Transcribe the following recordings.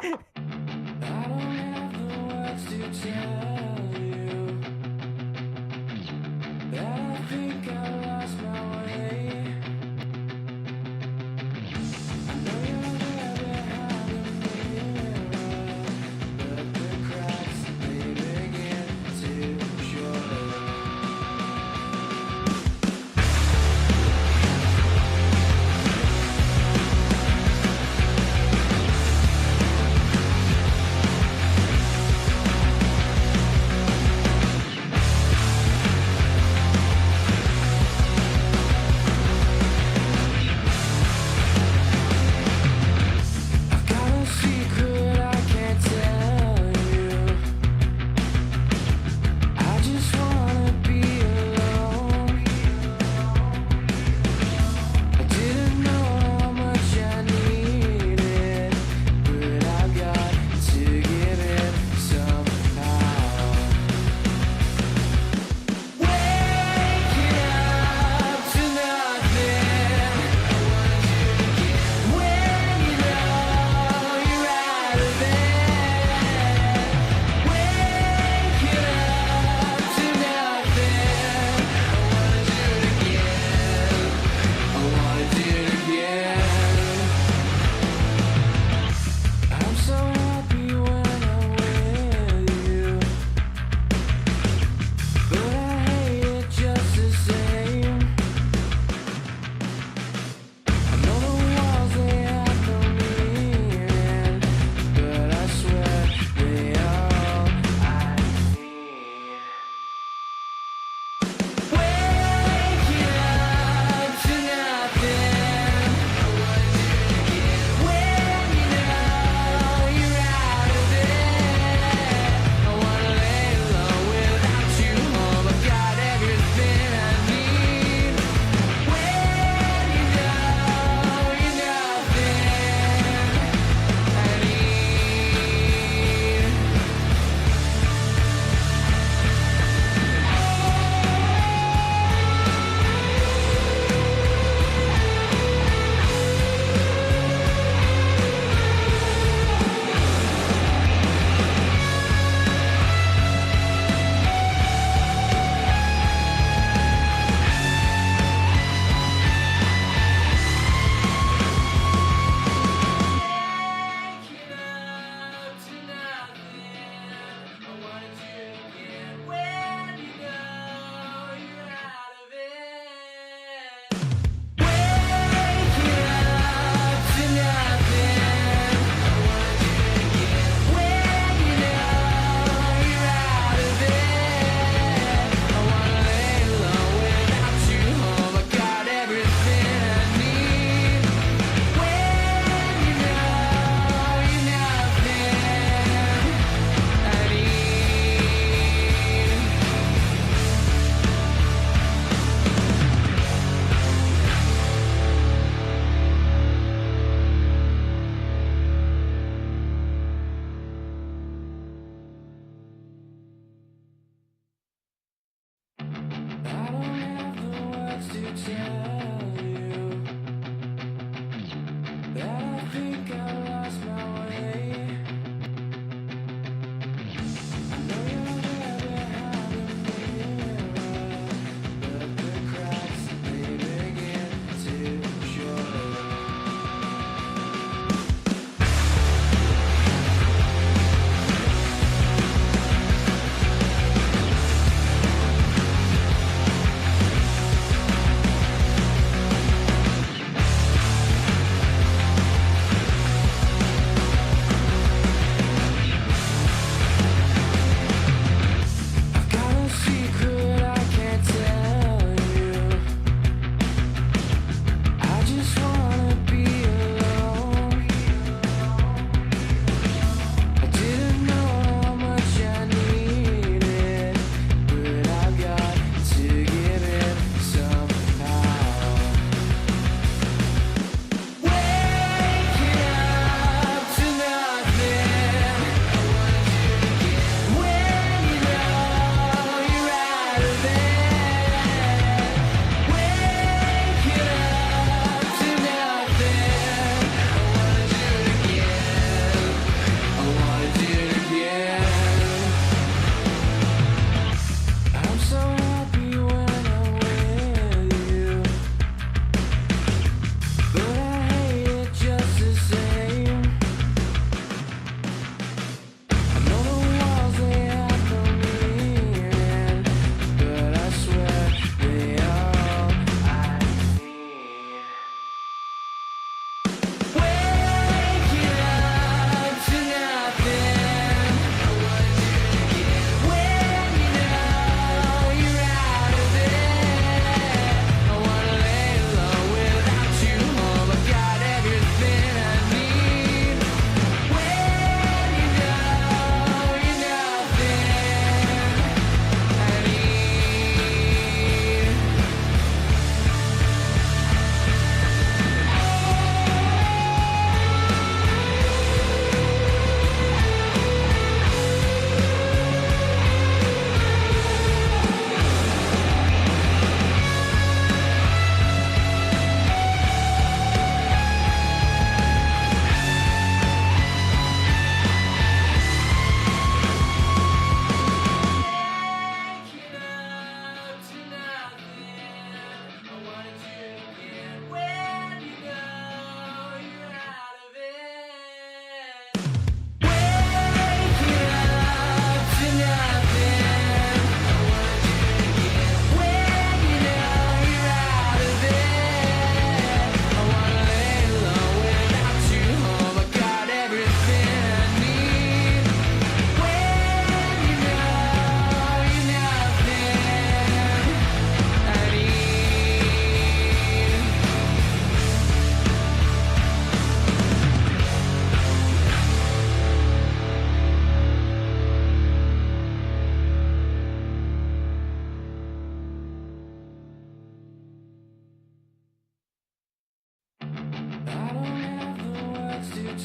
I don't have the words to tell you that I think I lost my way. I know you're there behind the mirror, but the cracks, they begin to show.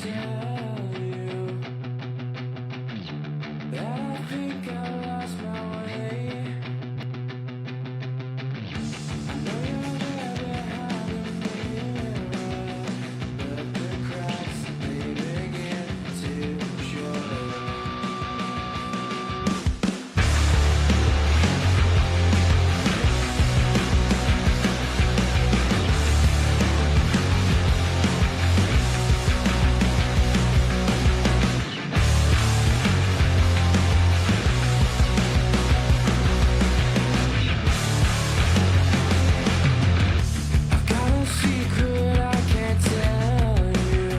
tell you that I think I lost my way. I know you're there behind the mirror, but the cracks they begin to show. Got a secret I can't tell you.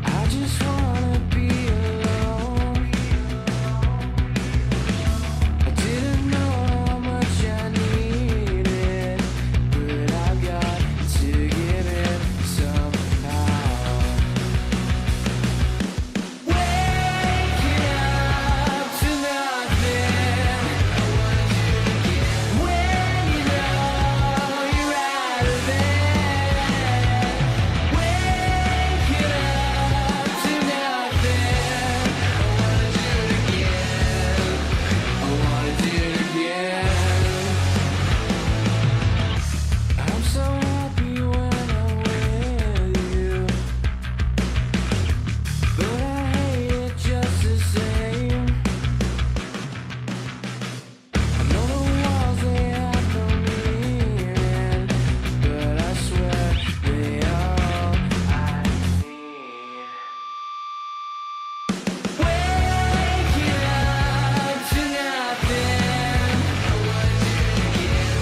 I just wanna be alone. I didn't know how much I needed, but I got to give it somehow. Waking up to nothing. When you know you're out of bed, waking up to nothing. I wanna do it again. I'm so happy when I'm with you, but I hate it just the same. I know the walls they have no meaning, but I swear they are all I need. Waking up to nothing.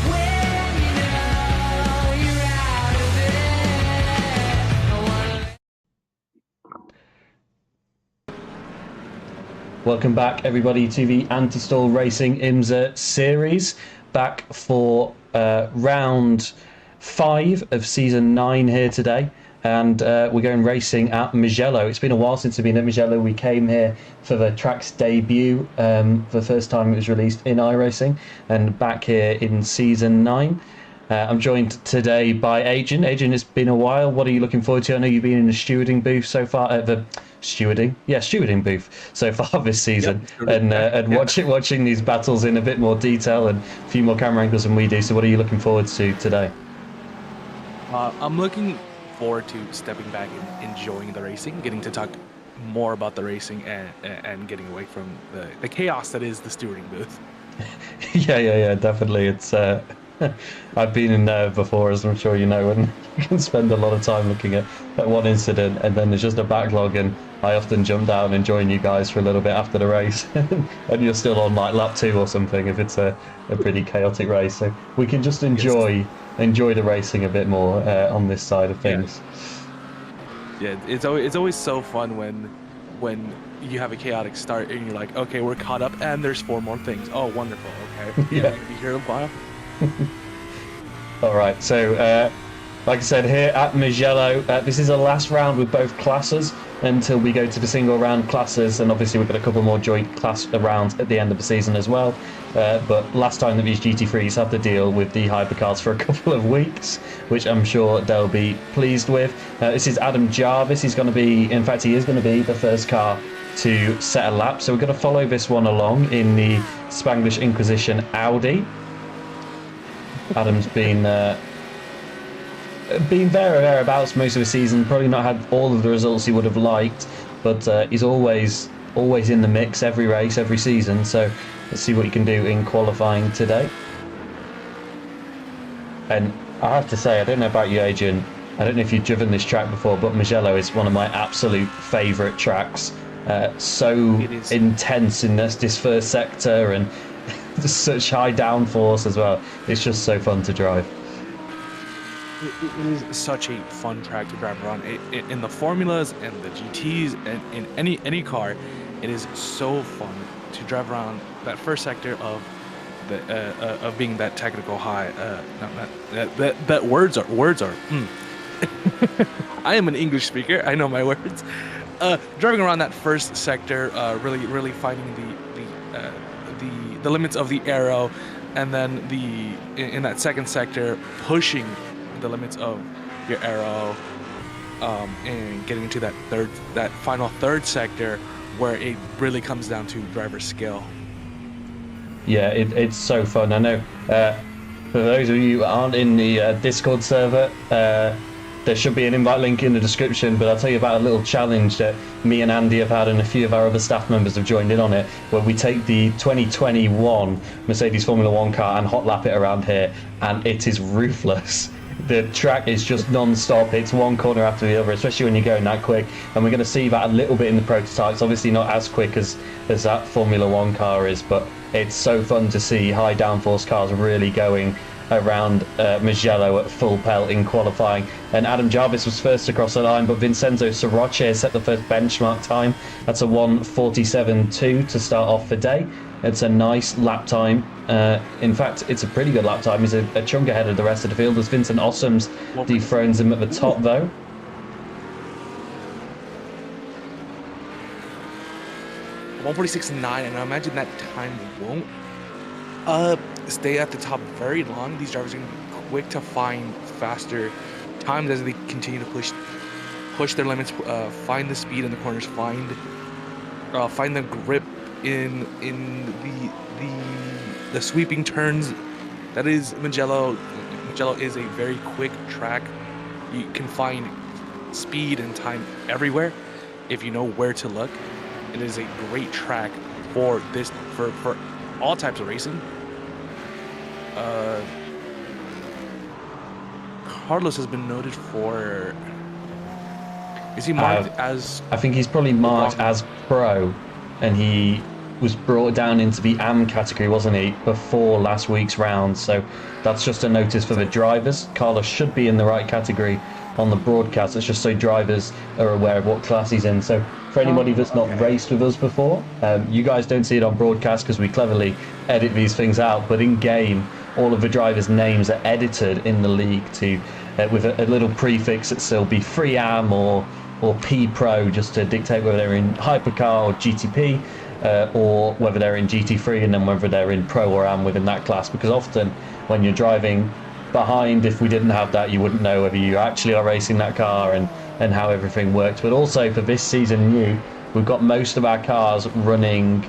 When you know you're out of it, I wanna. Welcome back, everybody, to the Anti-Stall Racing IMSA series. Back for round 5 of season 9 here today. And we're going racing at Mugello. It's been a while since we've been at Mugello. We came here for the track's debut, the first time it was released in iRacing, and back here in season 9. I'm joined today by Adrian. Adrian, it's been a while. What are you looking forward to? I know you've been in the stewarding booth so far. Stewarding booth so far this season, and watching these battles in a bit more detail and a few more camera angles than we do. So, what are you looking forward to today? I'm looking forward to stepping back and enjoying the racing, getting to talk more about the racing and getting away from the chaos that is the stewarding booth. Yeah, definitely. It's I've been in there before, as I'm sure you know, and you can spend a lot of time looking at one incident, and then there's just a backlog, and I often jump down and join you guys for a little bit after the race, and you're still on like lap 2 or something if it's a pretty chaotic race. So we can just enjoy the racing a bit more on this side of things. Yeah, it's always so fun when you have a chaotic start and you're like, okay, we're caught up, and there's 4 more things. Oh, wonderful. Okay, Yeah. we can be here a while. All right, so like I said, here at Mugello, this is a last round with both classes until we go to the single round classes, and obviously we've got a couple more joint class rounds at the end of the season as well. But last time that these GT3s had to deal with the hypercars for a couple of weeks, which I'm sure they'll be pleased with. This is Adam Jarvis. He's going to be, in fact, he is going to be the first car to set a lap. So we're going to follow this one along in the Spanglish Inquisition Audi. Adam's been there or thereabouts most of the season. Probably not had all of the results he would have liked, but he's always in the mix every race, every season. So let's see what he can do in qualifying today. And I have to say, I don't know about you, Adrian. I don't know if you've driven this track before, but Mugello is one of my absolute favourite tracks. So intense in this first sector, and such high downforce as well. It's just so fun to drive. It is such a fun track to drive around. In the formulas and the GTs and in any car, it is so fun to drive around that first sector of being that technical high. That words are. I am an English speaker. I know my words. Driving around that first sector, really finding the limits of the aero, and then in that second sector, pushing the limits of your aero, and getting into that final third sector where it really comes down to driver skill. Yeah, it's so fun. I know. For those of you who aren't in the Discord server, there should be an invite link in the description, but I'll tell you about a little challenge that me and Andy have had, and a few of our other staff members have joined in on it, where we take the 2021 Mercedes Formula 1 car and hot lap it around here, and it is ruthless. The track is just non-stop. It's one corner after the other, especially when you're going that quick, and we're going to see that a little bit in the prototypes. Obviously not as quick as that Formula 1 car is, but it's so fun to see high downforce cars really going around Mugello at full pelt in qualifying. And Adam Jarvis was first across the line, but Vincenzo Soroche set the first benchmark time. That's a 1:47.2 to start off the day. It's a nice lap time. In fact, it's a pretty good lap time. He's a chunk ahead of the rest of the field as Vincent Ossoms dethrones him at the top, though. .146.9, and I imagine that time won't stay at the top very long. These drivers are going to be quick to find faster times as they continue to push their limits, find the speed in the corners, find the grip in the sweeping turns. That is Mugello. Mugello is a very quick track. You can find speed and time everywhere if you know where to look. It is a great track for all types of racing. Carlos has been noted for. Is he marked as? I think he's probably marked as pro, and he was brought down into the AM category, wasn't he, before last week's round? So that's just a notice for the drivers. Carlos should be in the right category on the broadcast. It's just so drivers are aware of what class he's in. So for anybody that's not raced with us before, you guys don't see it on broadcast because we cleverly edit these things out, but in game all of the drivers' names are edited in the league to with a little prefix that still be free AM or P Pro, just to dictate whether they're in hypercar or GTP, or whether they're in GT3, and then whether they're in Pro or AM within that class. Because often when you're driving behind, if we didn't have that, you wouldn't know whether you actually are racing that car and how everything works. But also for this season new, we've got most of our cars running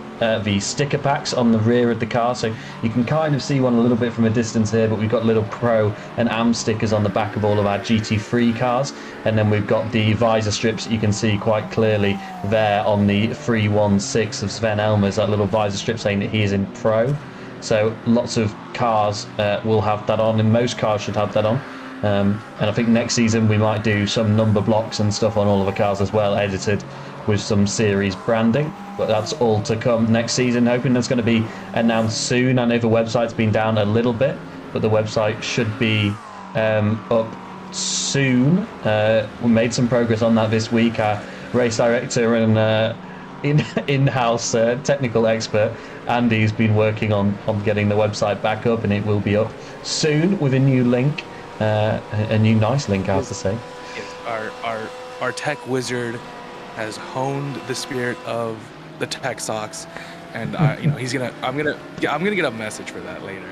the sticker packs on the rear of the car, so you can kind of see one a little bit from a distance here, but we've got little Pro and AM stickers on the back of all of our GT3 cars, and then we've got the visor strips that you can see quite clearly there on the 316 of Sven Elmers, that little visor strip saying that he is in Pro. So lots of cars will have that on, and most cars should have that on. And I think next season we might do some number blocks and stuff on all of the cars as well, edited with some series branding. But that's all to come next season, hoping that's going to be announced soon. I know the website's been down a little bit, but the website should be up soon. We made some progress on that this week. Our race director and in-house technical expert Andy's been working on getting the website back up, and it will be up soon with a new link, a new nice link, I have to say. Yes, our tech wizard has honed the spirit of the tech socks, and I'm gonna get a message for that later.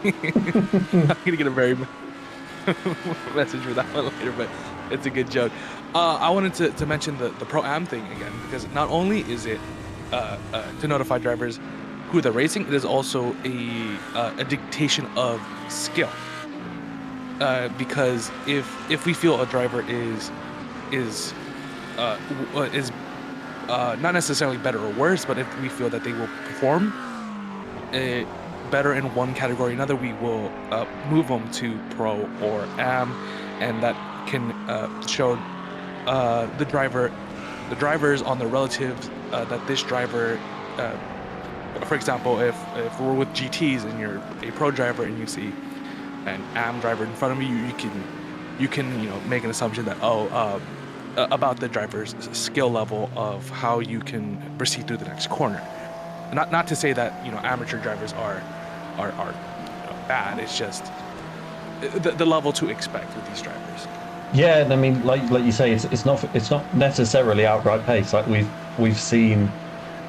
I'm gonna get a very message for that one later, but it's a good joke. I wanted to mention the Pro-Am thing again, because not only is it to notify drivers who they're racing, it is also a dictation of skill. Because if we feel a driver is not necessarily better or worse, but if we feel that they will perform better in one category or another, we will move them to Pro or AM, and that can show the drivers on the relatives that this driver, for example, if we're with GTs and you're a Pro driver and you see an AM driver in front of you, you can make an assumption that about the driver's skill level of how you can proceed through the next corner. Not to say that amateur drivers are bad. It's just the level to expect with these drivers. Yeah, I mean, like you say, it's not necessarily outright pace. Like we've seen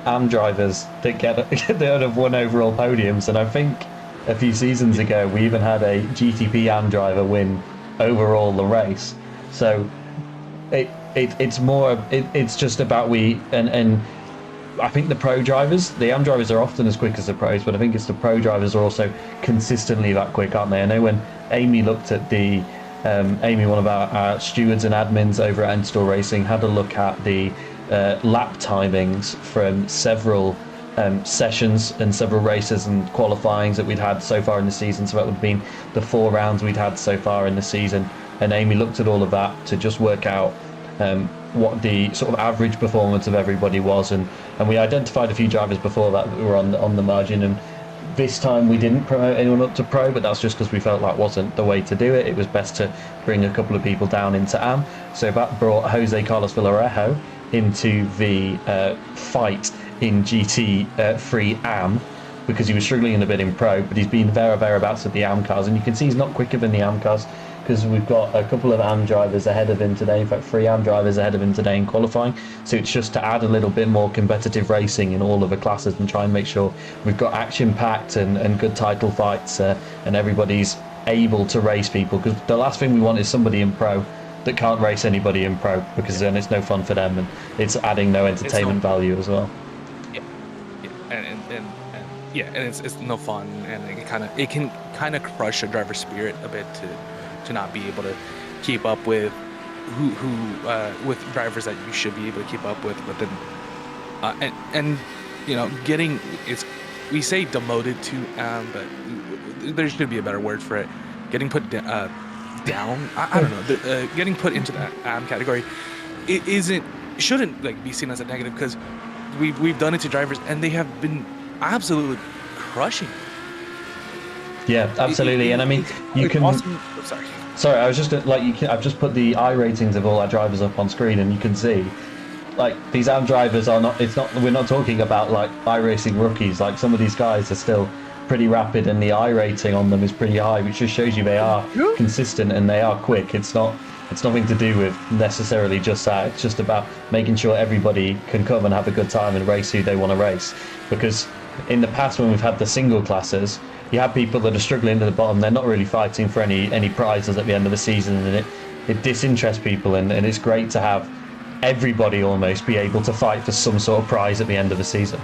AM drivers that have won overall podiums, and I think a few seasons ago we even had a GTP AM driver win overall the race. So it's more it's just about and I think the pro drivers, the AM drivers are often as quick as the pros, but I think it's the pro drivers are also consistently that quick, aren't they? I know when Amy looked at the Amy, one of our stewards and admins over at Install Racing, had a look at the lap timings from several sessions and several races and qualifyings that we'd had so far in the season. So that would have been the 4 rounds we'd had so far in the season. And Amy looked at all of that to just work out what the sort of average performance of everybody was. And we identified a few drivers before that were on the margin. And this time we didn't promote anyone up to pro, but that's just because we felt like wasn't the way to do it. It was best to bring a couple of people down into AM. So that brought Jose Carlos Villarejo into the fight in GT3 AM, because he was struggling a bit in pro, but he's been thereabouts with the AM cars, and you can see he's not quicker than the AM cars, because we've got a couple of AM drivers ahead of him today, in fact 3 AM drivers ahead of him today in qualifying. So it's just to add a little bit more competitive racing in all of the classes and try and make sure we've got action packed and good title fights, and everybody's able to race people, because the last thing we want is somebody in pro that can't race anybody in pro, because then it's no fun for them and it's adding no entertainment value as well. And it's no fun, and it can kind of crush a driver's spirit a bit to not be able to keep up with with drivers that you should be able to keep up with. But then and you know, we say demoted to but there should be a better word for it. Getting put down. I don't know. Getting put into that category, it shouldn't like be seen as a negative, because we've done it to drivers and they have been absolutely crushing. Yeah, absolutely. And I mean, you can. Awesome. Sorry, I was just I've just put the I ratings of all our drivers up on screen, and you can see, like, these AM drivers are not. It's not. We're not talking about like iRacing rookies. Like, some of these guys are still pretty rapid, and the I rating on them is pretty high, which just shows you they are consistent and they are quick. It's nothing to do with necessarily just that. It's just about making sure everybody can come and have a good time and race who they want to race. Because in the past, when we've had the single classes, you have people that are struggling at the bottom. They're not really fighting for any prizes at the end of the season, and it disinterests people. And it's great to have everybody almost be able to fight for some sort of prize at the end of the season.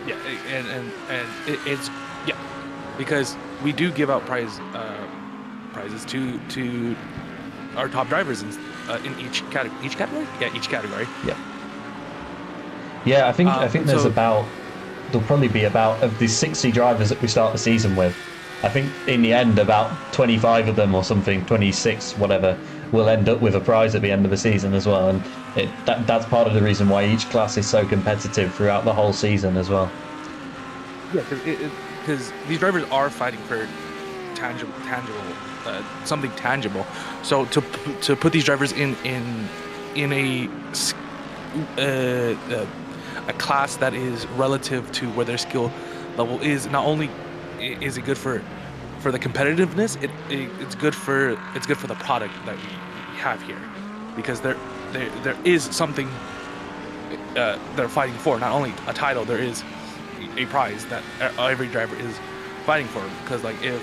Yeah, and it's because we do give out prizes to our top drivers in each category. Each category. Yeah, I think there's there'll probably be about, of the 60 drivers that we start the season with, I think in the end about 25 of them or something, 26, whatever, will end up with a prize at the end of the season as well. And that's part of the reason why each class is so competitive throughout the whole season as well. Yeah, because these drivers are fighting for something tangible. So to put these drivers in a class that is relative to where their skill level is, not only is it good for the competitiveness, it's good for the product that we have here, because there is something they're fighting for. Not only a title, there is a prize that every driver is fighting for. Because like, if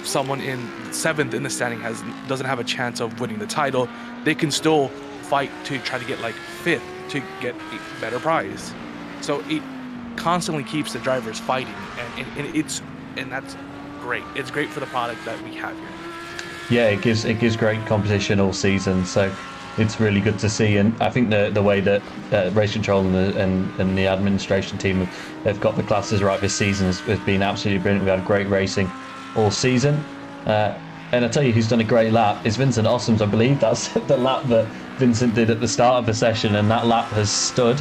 someone in 7th in the standing doesn't have a chance of winning the title, they can still fight to try to get like 5th to get a better prize. So it constantly keeps the drivers fighting, and that's great. It's great for the product that we have here. Yeah, it gives great competition all season, so it's really good to see. And I think the way that Race Control and the administration team have got the classes right this season has been absolutely brilliant. We've had great racing all season. And I tell you who's done a great lap is Vincent Ossoms, I believe. That's the lap that Vincent did at the start of the session, and that lap has stood,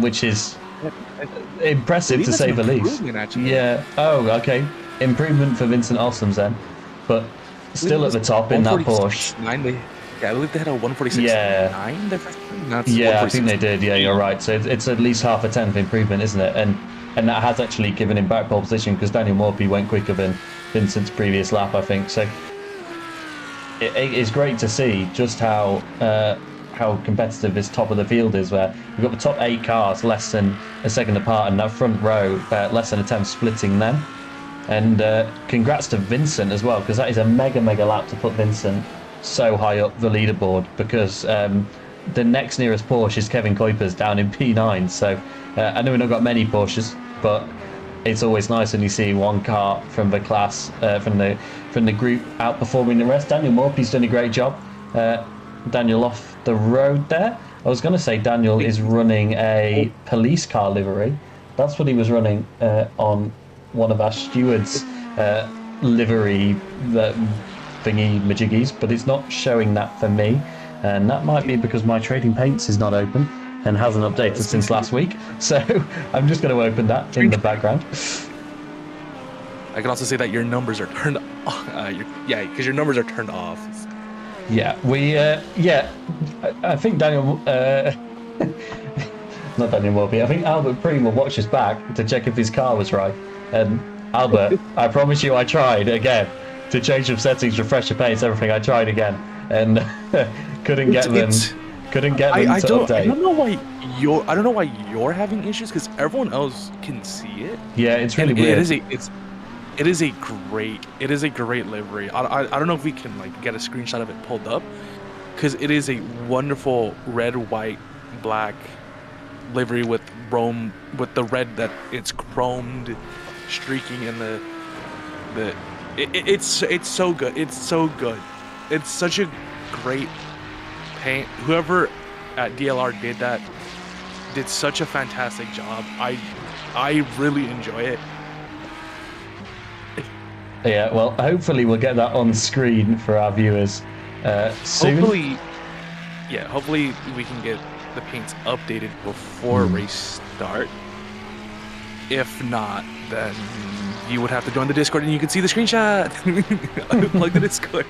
which is impressive to say the least. Actually. Yeah. Oh, okay. Improvement for Vincent Ossoms then, but still at the top in that Porsche. I believe they had a 146.9. Yeah, I think they did. Yeah, you're right. So it's at least half a tenth improvement, isn't it? And that has actually given him back pole position, because Daniel Morphy went quicker than Vincent's previous lap, I think. So it is great to see just how competitive this top of the field is, where we've got the top 8 cars less than a second apart, and that front row less than a tenth splitting them. And congrats to Vincent as well, because that is a mega lap to put Vincent so high up the leaderboard, because the next nearest Porsche is Kevin Kuiper's down in P9. So I know we've not got many Porsches, but it's always nice when you see one car from the class, from the group, outperforming the rest. Daniel Morphy's done a great job. Daniel off the road there. I was going to say Daniel is running a police car livery. That's what he was running on one of our stewards' livery thingy majiggies, but it's not showing that for me. And that might be because my trading paints is not open and hasn't updated since last week. So I'm just going to open that in the background. I can also say that your numbers are turned off. Yeah, because your numbers are turned off. Yeah, I think Daniel, not Daniel Morby, I think Albert Prima watched us back to check if his car was right. And Albert, I promise you I tried again to change some settings, refresh the paints, everything. I tried again and couldn't get them to update. I don't know why you're having issues, because everyone else can see it. Yeah, it's really weird. It is a great livery. I don't know if we can like get a screenshot of it pulled up, because it is a wonderful red, white, black livery with the red that it's chromed streaking in it's so good. It's so good. It's such a great paint. Whoever at DLR did such a fantastic job. I really enjoy it. Yeah, well, hopefully we'll get that on screen for our viewers soon. Hopefully we can get the paints updated before race start. If not, then you would have to join the Discord and you can see the screenshot. Plug the Discord.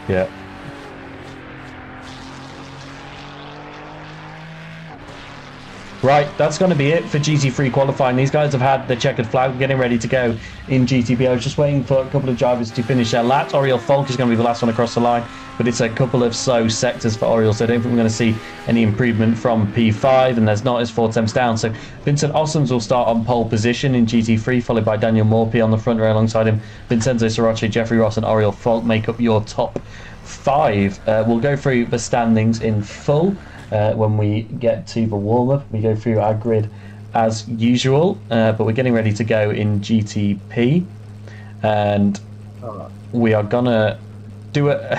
Yeah. Right, that's going to be it for GT3 qualifying. These guys have had the checkered flag, getting ready to go in GTP. I was just waiting for a couple of drivers to finish their laps. Oriol Falk is going to be the last one across the line, but it's a couple of slow sectors for Oriol, so I don't think we're going to see any improvement from P5, and there's not as 4 temps down. So Vincent Ossoms will start on pole position in GT3, followed by Daniel Morphy on the front row alongside him. Vincenzo Soroche, Jeffrey Ross, and Oriol Falk make up your top 5. We'll go through the standings in full. When we get to the warm-up, we go through our grid as usual, but we're getting ready to go in GTP, and we are gonna do it.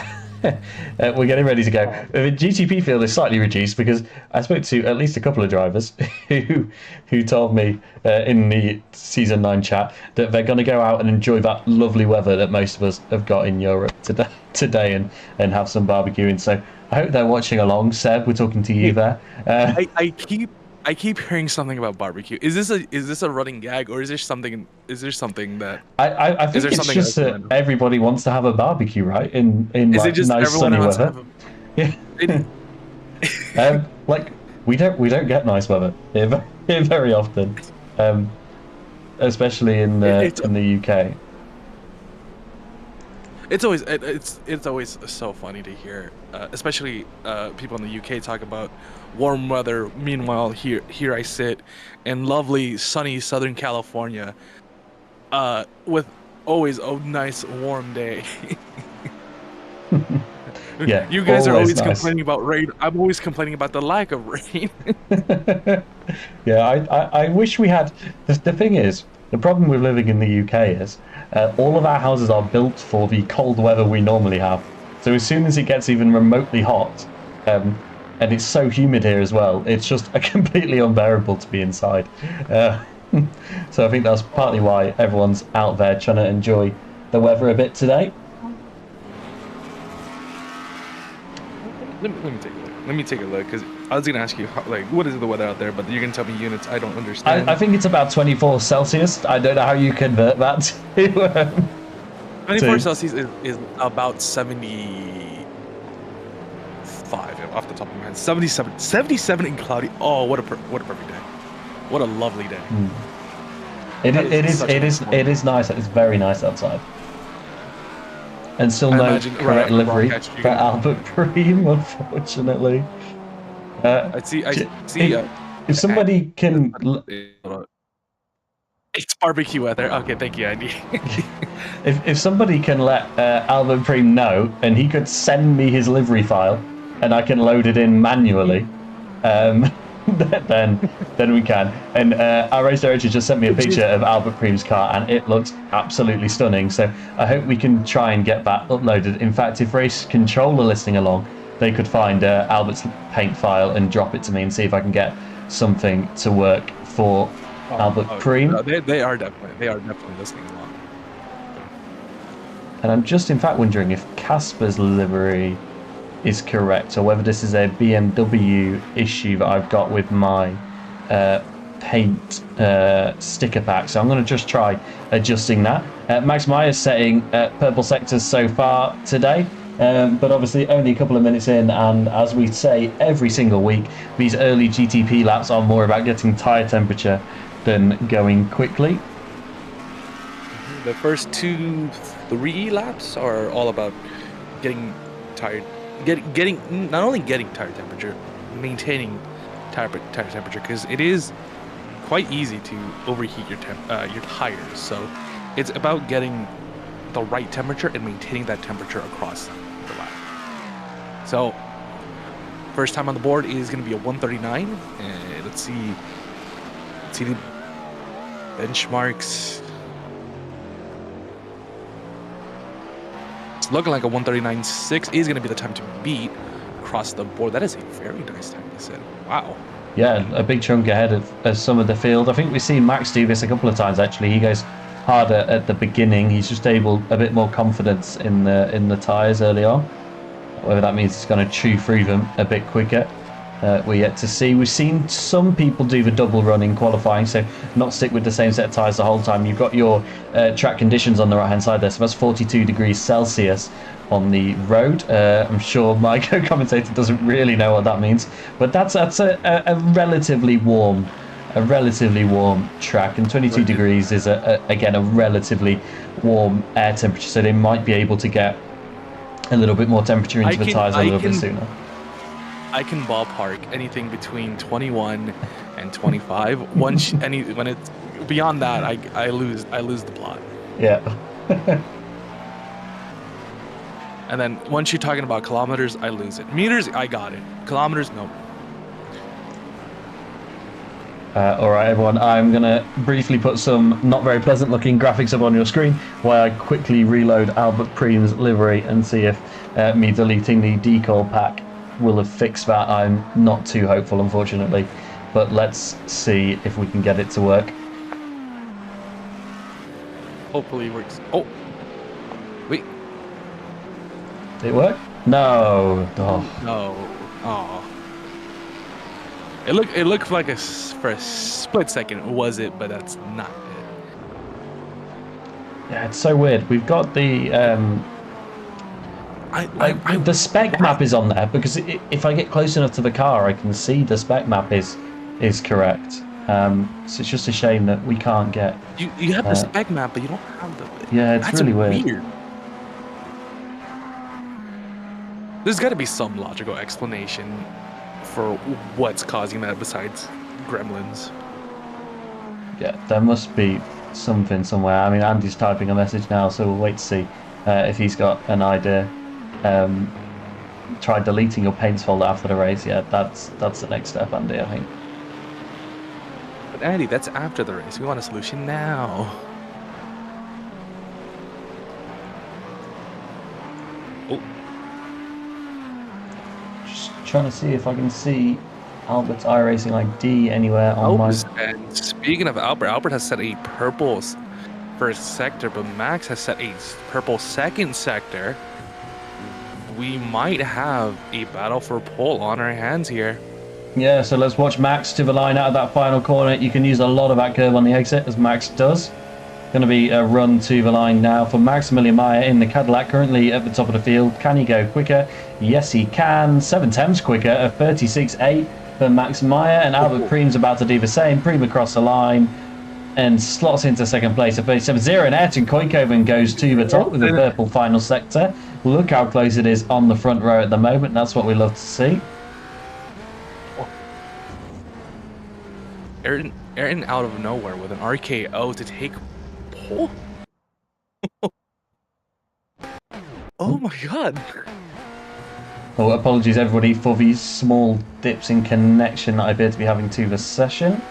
We're getting ready to go. The GTP field is slightly reduced because I spoke to at least a couple of drivers who told me in the Season 9 chat that they're going to go out and enjoy that lovely weather that most of us have got in Europe today and have some barbecuing. So I hope they're watching along. Seb, we're talking to you there. I keep hearing something about barbecue. Is this a running gag, or is there something that I think it's just that everybody wants to have a barbecue, right? In is like it just nice sunny weather. Yeah. Like we don't get nice weather here very often, especially in the UK. It's always so funny to hear, especially people in the UK talk about warm weather. Meanwhile, here I sit in lovely sunny Southern California, with always a nice warm day. Yeah, you guys are always nice. complaining about rain. I'm always complaining about the lack of rain. Yeah, I wish we had. The thing is, the problem with living in the UK is all of our houses are built for the cold weather we normally have. So as soon as it gets even remotely hot, and it's so humid here as well, it's just completely unbearable to be inside. So I think that's partly why everyone's out there trying to enjoy the weather a bit today. Let me take a look, because I was gonna ask you what is the weather out there, but you're gonna tell me units I don't understand. I think it's about 24 Celsius. I don't know how you convert that to 24 Celsius is about 75 off the top of my head. 77 and cloudy. Oh, what a perfect day. What a lovely day. It is nice. It's very nice outside. And still no correct livery for Albert Bream, unfortunately. I see. If somebody can... It's barbecue weather. Okay, thank you, Andy. If somebody can let Albert Preem know, and he could send me his livery file, and I can load it in manually, um, then we can. And our race director just sent me a picture of Albert Preem's car, and it looks absolutely stunning. So I hope we can try and get that uploaded. In fact, if Race Control are listening along, they could find Albert's paint file and drop it to me and see if I can get something to work for Albert Preem. No, they are definitely listening along. And I'm just in fact wondering if Casper's livery is correct, or whether this is a BMW issue that I've got with my paint sticker pack. So I'm going to just try adjusting that. Max Meyer's setting purple sectors so far today, but obviously only a couple of minutes in, and as we say every single week, these early GTP laps are more about getting tyre temperature than going quickly. The first 2-3 laps are all about getting tired, getting not only getting tire temperature, maintaining tire temperature, because it is quite easy to overheat your tires. So it's about getting the right temperature and maintaining that temperature across the lap. So first time on the board is going to be a 139, and let's see the benchmarks. It's looking like a 139.6 is going to be the time to beat across the board. That is a very nice time to set. Wow. Yeah, a big chunk ahead of some of the field. I think we've seen Max do this a couple of times actually. He goes harder at the beginning. He's just a bit more confidence in the tyres early on. Whether that means it's going to chew through them a bit quicker, we're yet to see. We've seen some people do the double run in qualifying, so not stick with the same set of tyres the whole time. You've got your track conditions on the right hand side there, so that's 42 degrees Celsius on the road. I'm sure my co-commentator doesn't really know what that means, but that's a relatively warm track, and 22 degrees is again a relatively warm air temperature, so they might be able to get a little bit more temperature into the tyres a little bit sooner. I can ballpark anything between 21 and 25. When it's beyond that, I lose the plot. Yeah. And then once you're talking about kilometers, I lose it. Meters, I got it. Kilometers, no. All right, everyone. I'm going to briefly put some not very pleasant looking graphics up on your screen while I quickly reload Albert Preem's livery and see if me deleting the decal pack will have fixed that. I'm not too hopeful, unfortunately, but let's see if we can get it to work. Hopefully it works. Oh, wait. Did it work? No. Oh. No. Oh. It looked like for a split second was it, but that's not it. Yeah, it's so weird. We've got the the spec map is on there, because if I get close enough to the car, I can see the spec map is correct. So it's just a shame that we can't get. You have the spec map, but you don't have the. Yeah, it's really weird. There's got to be some logical explanation for what's causing that besides gremlins. Yeah, there must be something somewhere. I mean, Andy's typing a message now, so we'll wait to see if he's got an idea. Try deleting your paints folder after the race. Yeah, that's the next step, Andy, I think. But Andy, that's after the race. We want a solution now. Oh. Just trying to see if I can see Albert's iRacing ID anywhere on my. And speaking of Albert has set a purple first sector, but Max has set a purple second sector. We might have a battle for pole on our hands here. Yeah, so let's watch Max to the line out of that final corner. You can use a lot of that curve on the exit, as Max does. Going to be a run to the line now for Maximilian Meyer in the Cadillac, currently at the top of the field. Can he go quicker? Yes, he can. 7/10 quicker at 36.8 for Max Meyer, and Albert Preem's about to do the same. Preem across the line and slots into second place at 37.0, and Ayrton Kooijkoven goes to the top with the purple final sector. Look how close it is on the front row at the moment. That's what we love to see. in out of nowhere with an RKO to take pole. Oh my god. Oh, apologies everybody for these small dips in connection that I appear to be having to the session.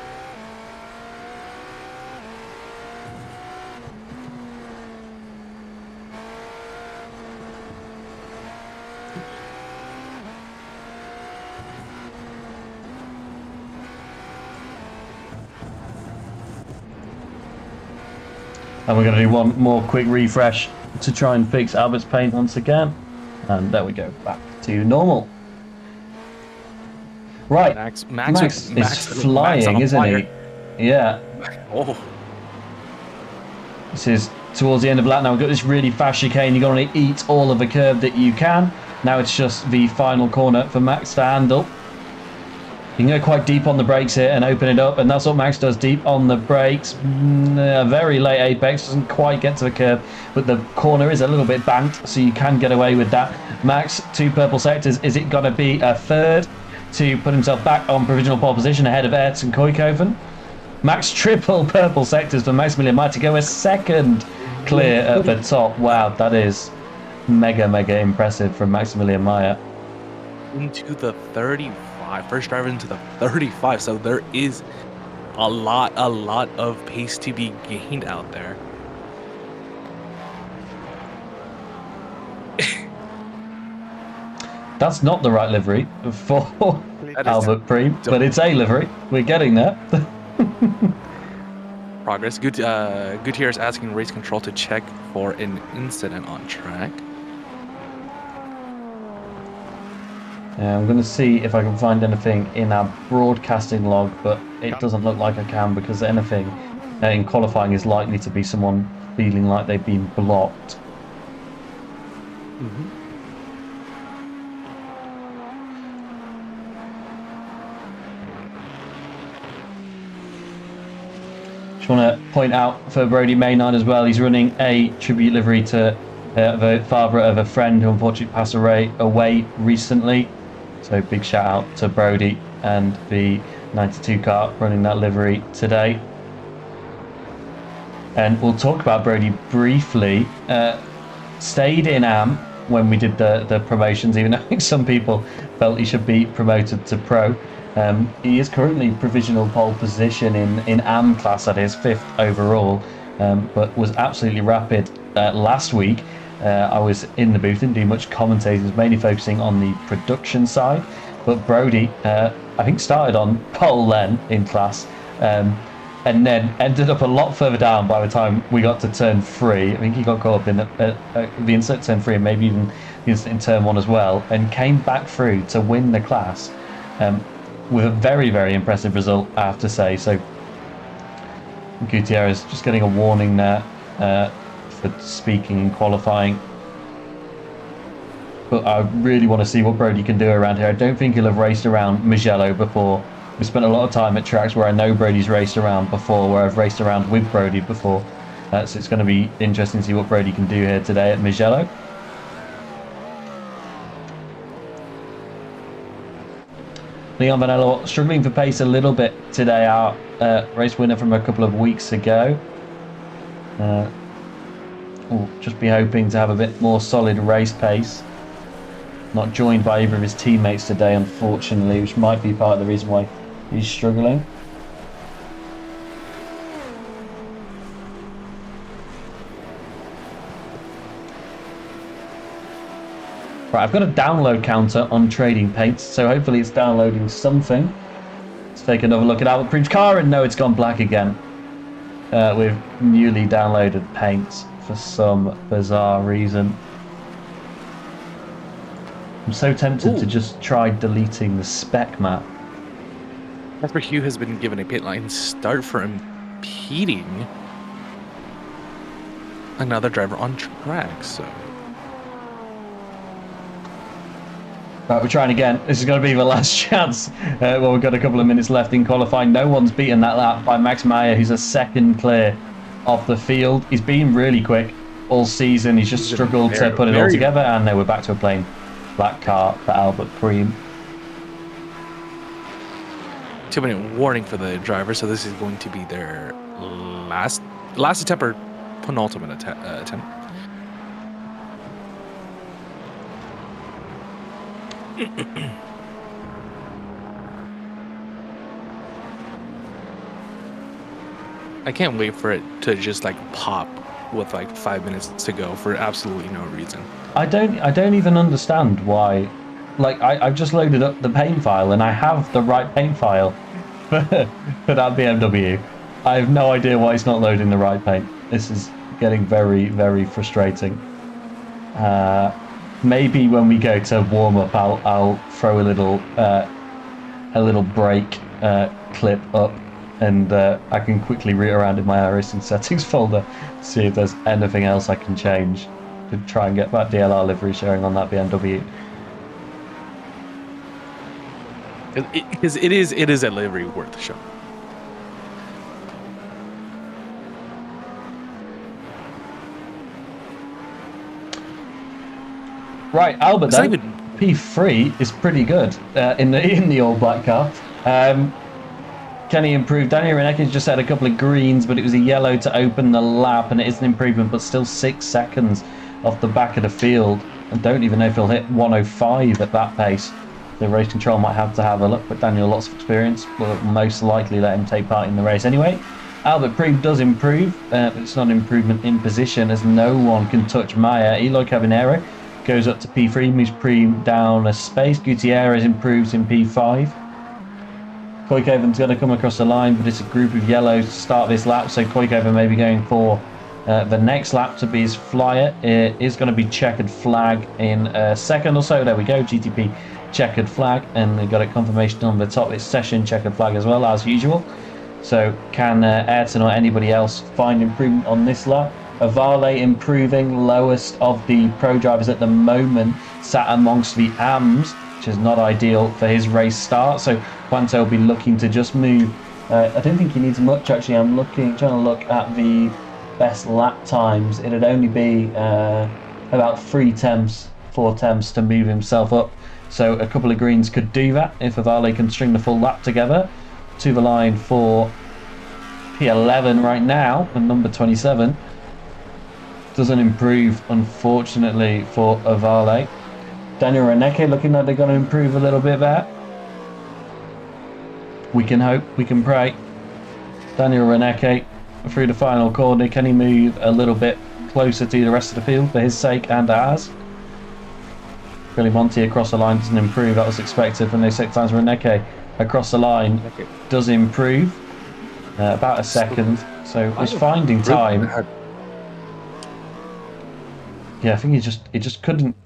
And we're going to do one more quick refresh to try and fix Albert's paint once again. And there we go, back to normal. Right, Max is flying, isn't he? Yeah. Oh. This is towards the end of lap now. We've got this really fast chicane. You're going to eat all of the curb that you can. Now it's just the final corner for Max to handle. You can go quite deep on the brakes here and open it up, and that's what Max does, deep on the brakes. A very late apex, doesn't quite get to the curb, but the corner is a little bit banked, so you can get away with that. Max, 2 purple sectors. Is it going to be a third to put himself back on provisional pole position ahead of Ayrton Kooijhoven? Max, triple purple sectors for Maximilian Meyer to go a second clear at the top. Wow, that is mega impressive from Maximilian Meyer. Into the 35. First driver into the 35. So there is a lot of pace to be gained out there. That's not the right livery for Albert Preem, but it's a livery. We're getting there. Progress. Gutierrez asking race control to check for an incident on track. I'm going to see if I can find anything in our broadcasting log, but it doesn't look like I can, because anything in qualifying is likely to be someone feeling like they've been blocked. Just want to point out for Brody Maynard as well, he's running a tribute livery to the father of a friend who unfortunately passed away recently. So big shout out to Brody and the 92 car running that livery today. And we'll talk about Brody briefly. Stayed in AM when we did the promotions, even though I think some people felt he should be promoted to pro. He is currently provisional pole position in AM class, that is 5th overall, but was absolutely rapid last week. I was in the booth, didn't do much commentating, was mainly focusing on the production side. But Brody, I think, started on pole then in class, and then ended up a lot further down by the time we got to turn 3. I think he got caught up in the insert turn 3, and maybe even the insert in turn 1 as well, and came back through to win the class with a very impressive result, I have to say. So Gutierrez just getting a warning there for speaking and qualifying. But I really want to see what Brody can do around here. I don't think he'll have raced around Mugello before. We spent a lot of time at tracks where I know Brody's raced around before, where I've raced around with Brody before. So it's going to be interesting to see what Brody can do here today at Mugello. Leon Vanello struggling for pace a little bit today, our race winner from a couple of weeks ago. We'll just be hoping to have a bit more solid race pace. Not joined by either of his teammates today, unfortunately, which might be part of the reason why he's struggling. Right, I've got a download counter on Trading Paints, so hopefully it's downloading something. Let's take another look at Albert Preem's car, and no, it's gone black again. With newly downloaded paints for some bizarre reason. I'm so tempted to just try deleting the spec map. Casper Hugh has been given a pit lane start for impeding another driver on track, so... Right, we're trying again. This is going to be the last chance. Well, we've got a couple of minutes left in qualifying. No one's beaten that lap by Max Meyer, who's a second clear of the field. He's been really quick all season. He's just struggled to put it all together, and now we're back to a plain black car for Albert Preem. 2-minute warning for the driver, so this is going to be their last attempt or penultimate attempt. I can't wait for it to just like pop with like 5 minutes to go for absolutely no reason. I don't even understand why. Like I've just loaded up the paint file and I have the right paint file for that BMW. I have no idea why it's not loading the right paint. This is getting very, very frustrating. Maybe when we go to warm up, I'll throw a little brake clip up, and I can quickly root around in my iRacing settings folder, see if there's anything else I can change to try and get that DLR livery showing on that BMW. Because it is a livery worth a shot. Right, Albert, It's not though, even- P3 is pretty good in the all black car. Can he improve? Daniel Renekes just had a couple of greens, but it was a yellow to open the lap, and it is an improvement, but still 6 seconds off the back of the field. I don't even know if he'll hit 105 at that pace. The race control might have to have a look, but Daniel, lots of experience, will most likely let him take part in the race anyway. Albert Preem does improve, but it's not an improvement in position, as no one can touch Maya. Eloy Cabinero goes up to P3, moves Preem down a space. Gutierrez improves in P5. Koikeven's going to come across the line, but it's a group of yellows to start this lap, so Koikeven may be going for the next lap to be his flyer. It is going to be checkered flag in a second or so. There we go, GTP checkered flag, and we've got a confirmation on the top. It's session checkered flag as well, as usual. So can Ayrton or anybody else find improvement on this lap? Avale improving, lowest of the pro drivers at the moment, sat amongst the AMs, which is not ideal for his race start. So Quanto will be looking to just move. I don't think he needs much, actually. I'm trying to look at the best lap times. It'd only be about 4 temps to move himself up. So a couple of greens could do that if Avale can string the full lap together. To the line for P11 right now, and number 27. Doesn't improve, unfortunately, for Avale. Daniel Reneke looking like they're going to improve a little bit there. We can hope, we can pray. Daniel Reneke through the final corner. Can he move a little bit closer to the rest of the field for his sake and ours? Billy Monty across the line doesn't improve. That was expected from those 6 times. Reneke across the line does improve. About a second. So he's finding time. Yeah, I think he just couldn't.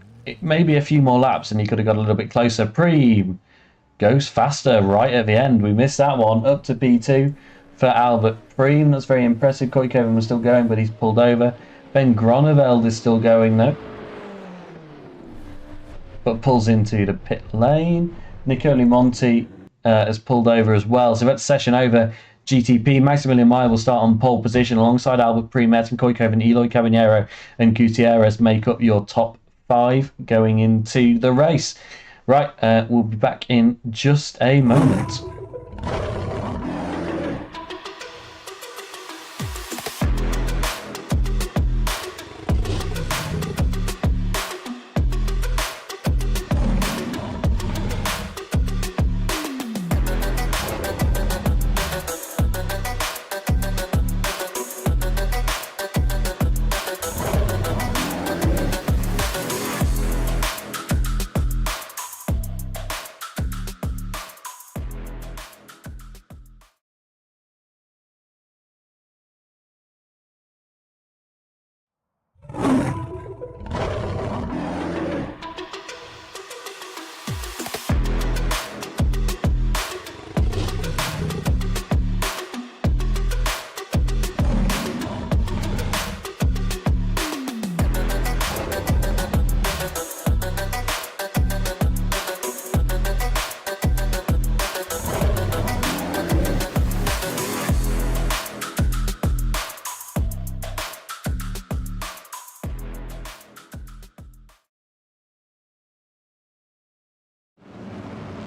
Maybe a few more laps and he could have got a little bit closer. Preem goes faster right at the end. We missed that one. Up to P2 for Albert Preem. That's very impressive. Koikeven was still going, but he's pulled over. Ben Groneveld is still going though, but pulls into the pit lane. Nicoli Monti has pulled over as well. So that's session over. GTP, Maximilian Meyer will start on pole position alongside Albert Premet and Koikeven, Eloy Cabinero and Gutierrez make up your top 5 going into the race. Right, we'll be back in just a moment.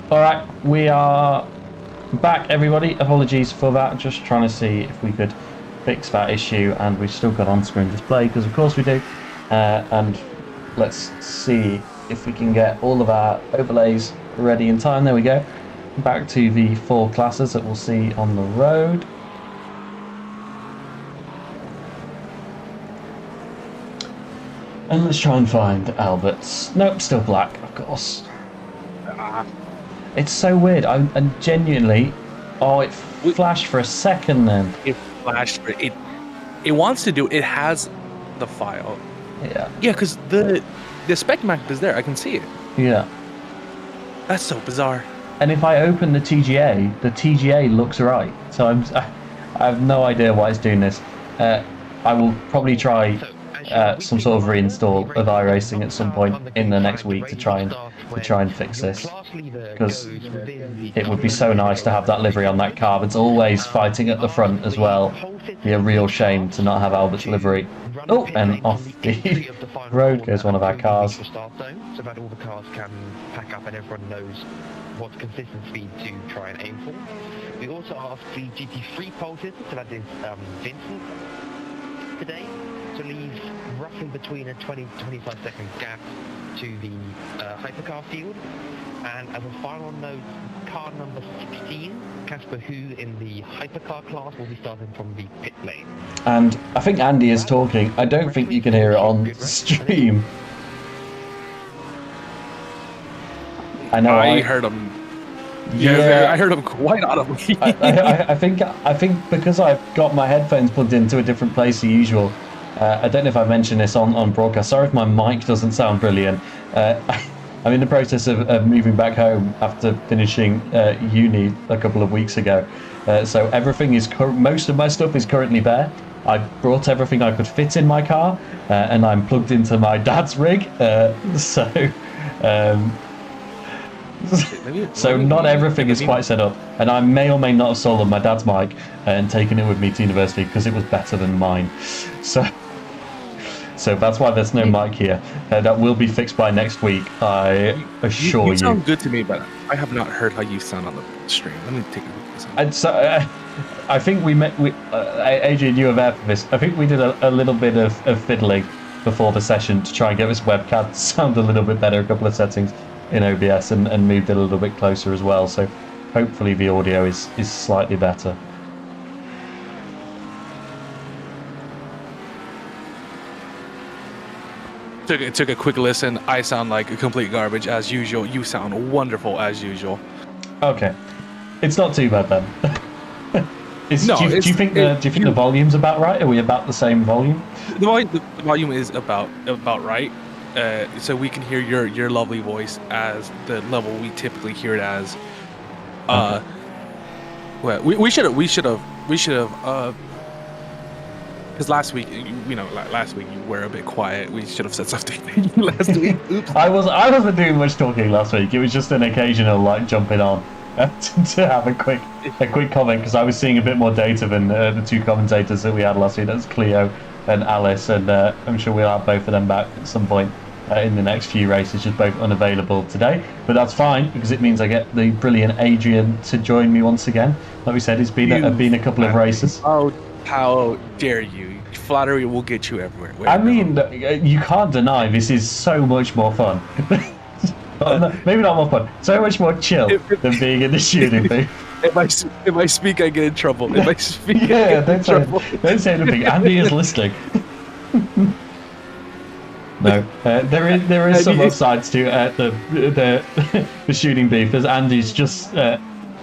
All right, we are Back, everybody. Apologies for that. Just trying to see if we could fix that issue, and we've still got on-screen display because, of course, we do. And let's see if we can get all of our overlays ready in time. There we go. Back to the 4 classes that we'll see on the road. And let's try and find Albert's. Nope, still black, of course. It's so weird. I'm genuinely. Oh, it flashed for a second then. It flashed. It wants to do. It has the file. Yeah. Yeah, because the spec map is there. I can see it. Yeah. That's so bizarre. And if I open the TGA looks right. So I have no idea why it's doing this. I will probably try some sort of reinstall of iRacing at some point in the next week to try and fix this, because it would be so nice to have that livery on that car. It's always fighting at the front as well. It'd be a real shame to not have Albert's livery. Oh, and off the road goes one of our cars. So that all the cars can pack up and everyone knows what consistent speed to try and aim for. We also asked the GT3 pole sitter, so that is Vincent, today, to leave roughly between a 20-25 second gap to the hypercar field. And as a final note, car number 16, Casper Hu in the hypercar class, will be starting from the pit lane. And I think Andy is talking. I don't think you can hear it on stream. I know. I heard him. Yeah, I heard him quite audibly. I think because I've got my headphones plugged into a different place than usual. I don't know if I mentioned this on broadcast. Sorry if my mic doesn't sound brilliant. I'm in the process of moving back home after finishing uni a couple of weeks ago. So everything is most of my stuff is currently there. I brought everything I could fit in my car, and I'm plugged into my dad's rig. So not everything is quite set up, and I may or may not have stolen my dad's mic and taken it with me to university because it was better than mine. So that's why there's no mic here. That will be fixed by next week, I assure you. You sound good to me, but I have not heard how you sound on the stream. Let me take a look at this. And so, I think Adrian, you were there for this. I think we did a little bit of fiddling before the session to try and get this webcam to sound a little bit better, a couple of settings in OBS, and moved it a little bit closer as well. So hopefully the audio is slightly better. Took a quick listen. I sound like a complete garbage as usual. You sound wonderful as usual. Okay, it's not too bad then. Do you think the volume's about right? Are we about the same volume? The volume is about right. So we can hear your lovely voice as the level we typically hear it as. Okay. Well, we should have. Because last week you were a bit quiet. We should have said something last week. Oops. I wasn't doing much talking last week. It was just an occasional jumping on to have a quick comment, because I was seeing a bit more data than the 2 commentators that we had last week. That's Cleo and Alice, and I'm sure we'll have both of them back at some point in the next few races. Just both unavailable today, but that's fine because it means I get the brilliant Adrian to join me once again. Like we said, it's been a couple of races. Oh, how dare you! Flattery will get you everywhere. I mean, you can't deny this is so much more fun. Maybe not more fun. So much more chill than being in the shooting booth. If I speak, I get in trouble. If I speak, yeah, don't say anything. Andy is listening. No, there is some upsides to the shooting booth, as Andy's just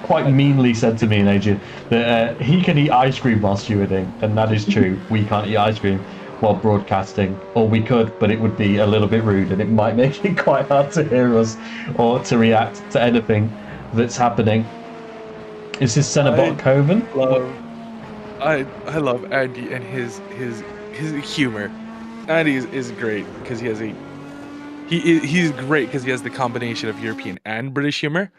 quite meanly said to me and Adrian that he can eat ice cream while stewarding, and that is true. We can't eat ice cream while broadcasting, or we could, but it would be a little bit rude, and it might make it quite hard to hear us or to react to anything that's happening. Is this Cenobot Coven? I love Andy and his humor. Andy is great because he's great because he has the combination of European and British humor.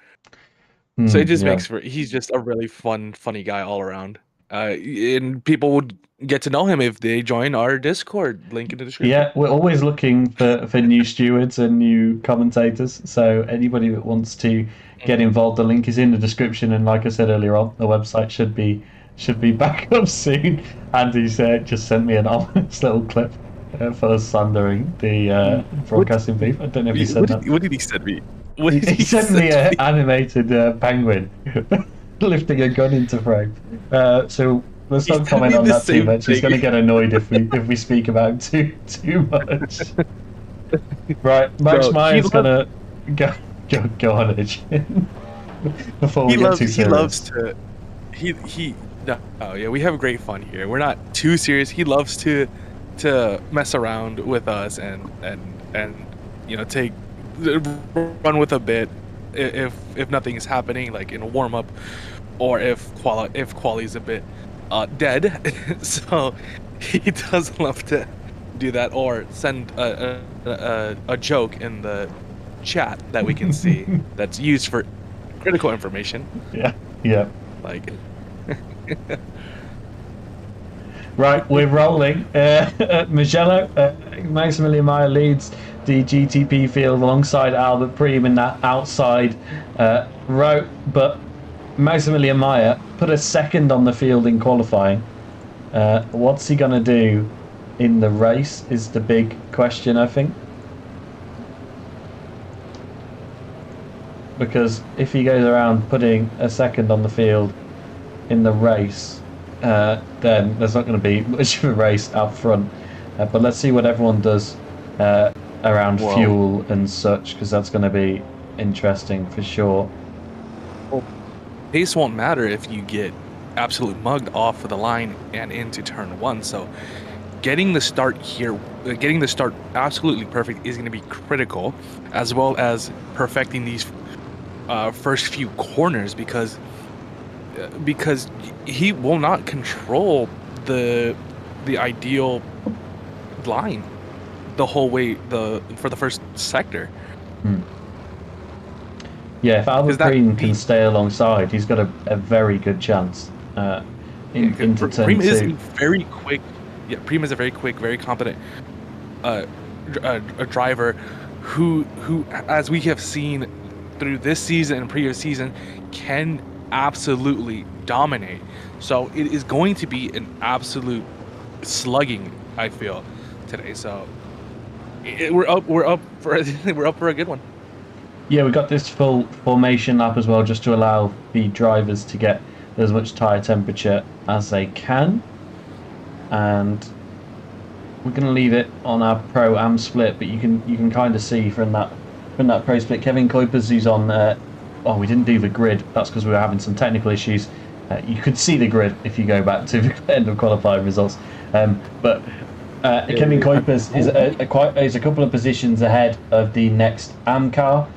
So it just makes he's just a really funny guy all around. And people would get to know him if they join our Discord. Link in the description. Yeah, we're always looking for new stewards and new commentators. So anybody that wants to get involved, the link is in the description. And like I said earlier on, the website should be back up soon. Andy's just sent me an ominous little clip for us slandering the broadcasting beef. I don't know if he said that. What did he send me? He sent me an animated penguin lifting a gun into frame. So let's not comment on that too much. He's going to get annoyed if we speak about too much. Right, Max Meyer's going to go on Edge before we get too serious. He loves to. Yeah, we have great fun here. We're not too serious. He loves to mess around with us and take run with a bit if nothing is happening, like in a warm up, or if quali's a bit dead. So he does love to do that, or send a joke in the chat that we can see that's used for critical information. Yeah. Like. Right, we're rolling. Mugello, Maximilian Meyer leads the GTP field alongside Albert Preem in that outside row, but Maximilian Meyer put a second on the field in qualifying. What's he going to do in the race is the big question, I think. Because if he goes around putting a second on the field in the race, then there's not going to be much of a race out front. But let's see what everyone does around fuel and such, because that's going to be interesting for sure. Well, pace won't matter if you get absolute mugged off of the line and into turn one. So getting the start here, getting the start absolutely perfect is going to be critical, as well as perfecting these first few corners, because he will not control the ideal line the whole way for the first sector. Yeah, if Albert Preem can stay alongside, he's got a very good chance into turn Preem two. is very quick. Yeah, Preem is a very quick, very competent a driver who, as we have seen through this season and previous season, can absolutely dominate. So it is going to be an absolute slugging, I feel, today. So we're up for a good one. Yeah, we got this full formation lap as well, just to allow the drivers to get as much tyre temperature as they can. And we're going to leave it on our Pro Am split, but you can kind of see from that Pro split, Kevin Kuipers, who's on we didn't do the grid. That's because we were having some technical issues. You could see the grid if you go back to the end of qualifying results. But Kevin Kuipers is a couple of positions ahead of the next AM car.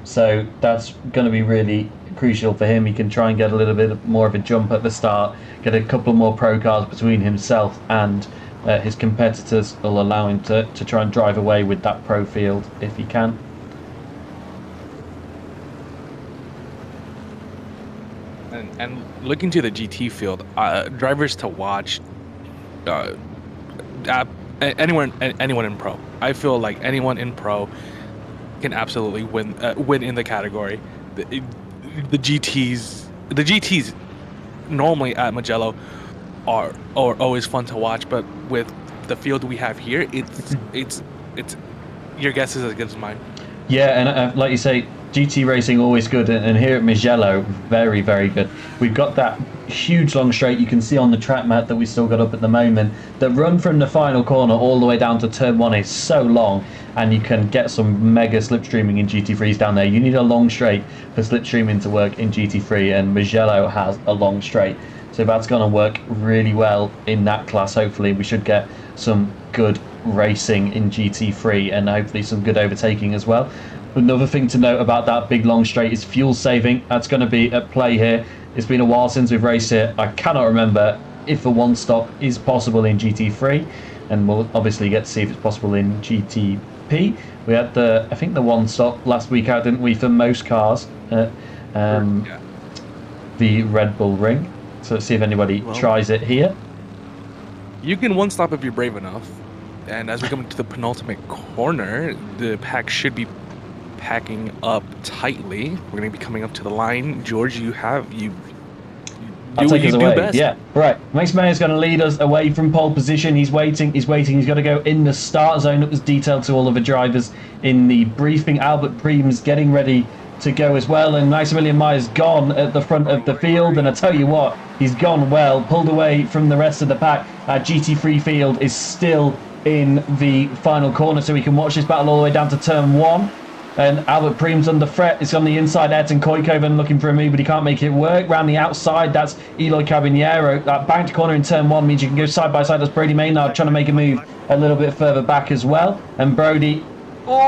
So that's going to be really crucial for him. He can try and get a little bit more of a jump at the start, get a couple more Pro cars between himself and his competitors, will allow him to try and drive away with that Pro field if he can. And looking to the GT field, drivers to watch, anyone in Pro. I feel like anyone in Pro can absolutely win in the category. The GTs normally at Mugello are always fun to watch, but with the field we have here, it's your guess is as good as mine. Yeah, and like you say, GT racing always good, and here at Mugello, very, very good. We've got that huge long straight you can see on the track mat that we still got up at the moment. The run from the final corner all the way down to turn one is so long, and you can get some mega slipstreaming in GT3s down there. You need a long straight for slipstreaming to work in GT3, and Mugello has a long straight. So that's going to work really well in that class. Hopefully we should get some good racing in GT3 and hopefully some good overtaking as well. Another thing to note about that big long straight is fuel saving. That's going to be at play here. It's been a while since we've raced here. I cannot remember if a one stop is possible in GT3, and we'll obviously get to see if it's possible in GTP. We had I think the one stop last week out, didn't we, for most cars? The Red Bull Ring. So let's see if anybody Well- tries it here. You can one stop if you're brave enough. And as we come to the penultimate corner, the pack should be packing up tightly. We're going to be coming up to the line. George, you I'll do take what us you do away. best. Yeah, right. Max Mayer's going to lead us away from pole position. He's waiting. He's got to go in the start zone. It was detailed to all of the drivers in the briefing. Albert Preem's getting ready to go as well, and Maximilian Meyer's gone at the front of the field. And I tell you what, he's gone well, pulled away from the rest of the pack. GT3 field is still in the final corner, so we can watch this battle all the way down to turn 1. And Albert Preem's under threat. It's on the inside. Ayrton Koikoven looking for a move, but he can't make it work. Round the outside, that's Eloy Caballero. That banked corner in turn 1 means you can go side by side. That's Brody Maynard trying to make a move a little bit further back as well. And Brody,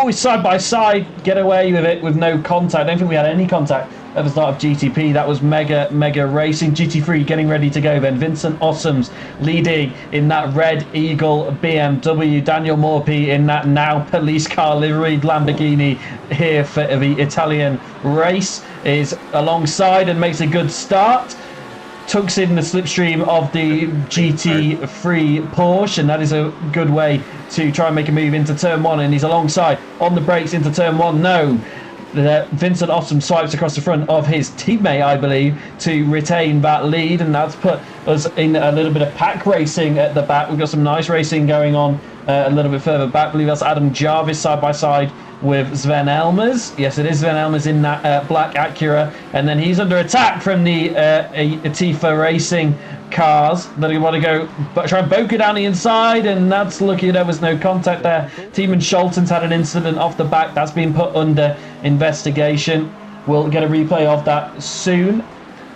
he's side by side, get away with it with no contact. I don't think we had any contact at the start of GTP. That was mega racing. GT3 getting ready to go then. Vincent Ossoms leading in that Red Eagle BMW. Daniel Morphy in that now police car liveried Lamborghini here for the Italian race is alongside and makes a good start. Tucks in the slipstream of the GT3 Porsche, and that is a good way to try and make a move into turn 1, and he's alongside on the brakes into turn 1. No, Vincent Ossom swipes across the front of his teammate, I believe, to retain that lead, and that's put us in a little bit of pack racing at the back. We've got some nice racing going on a little bit further back. I believe that's Adam Jarvis side by side with Sven Elmers. Yes, it is Sven Elmers in that black Acura, and then he's under attack from the Tifa Racing cars that want to go try and boke it down the inside, and that's lucky there was no contact there. Tiemann Scholten's had an incident off the back that's been put under investigation. We'll get a replay of that soon.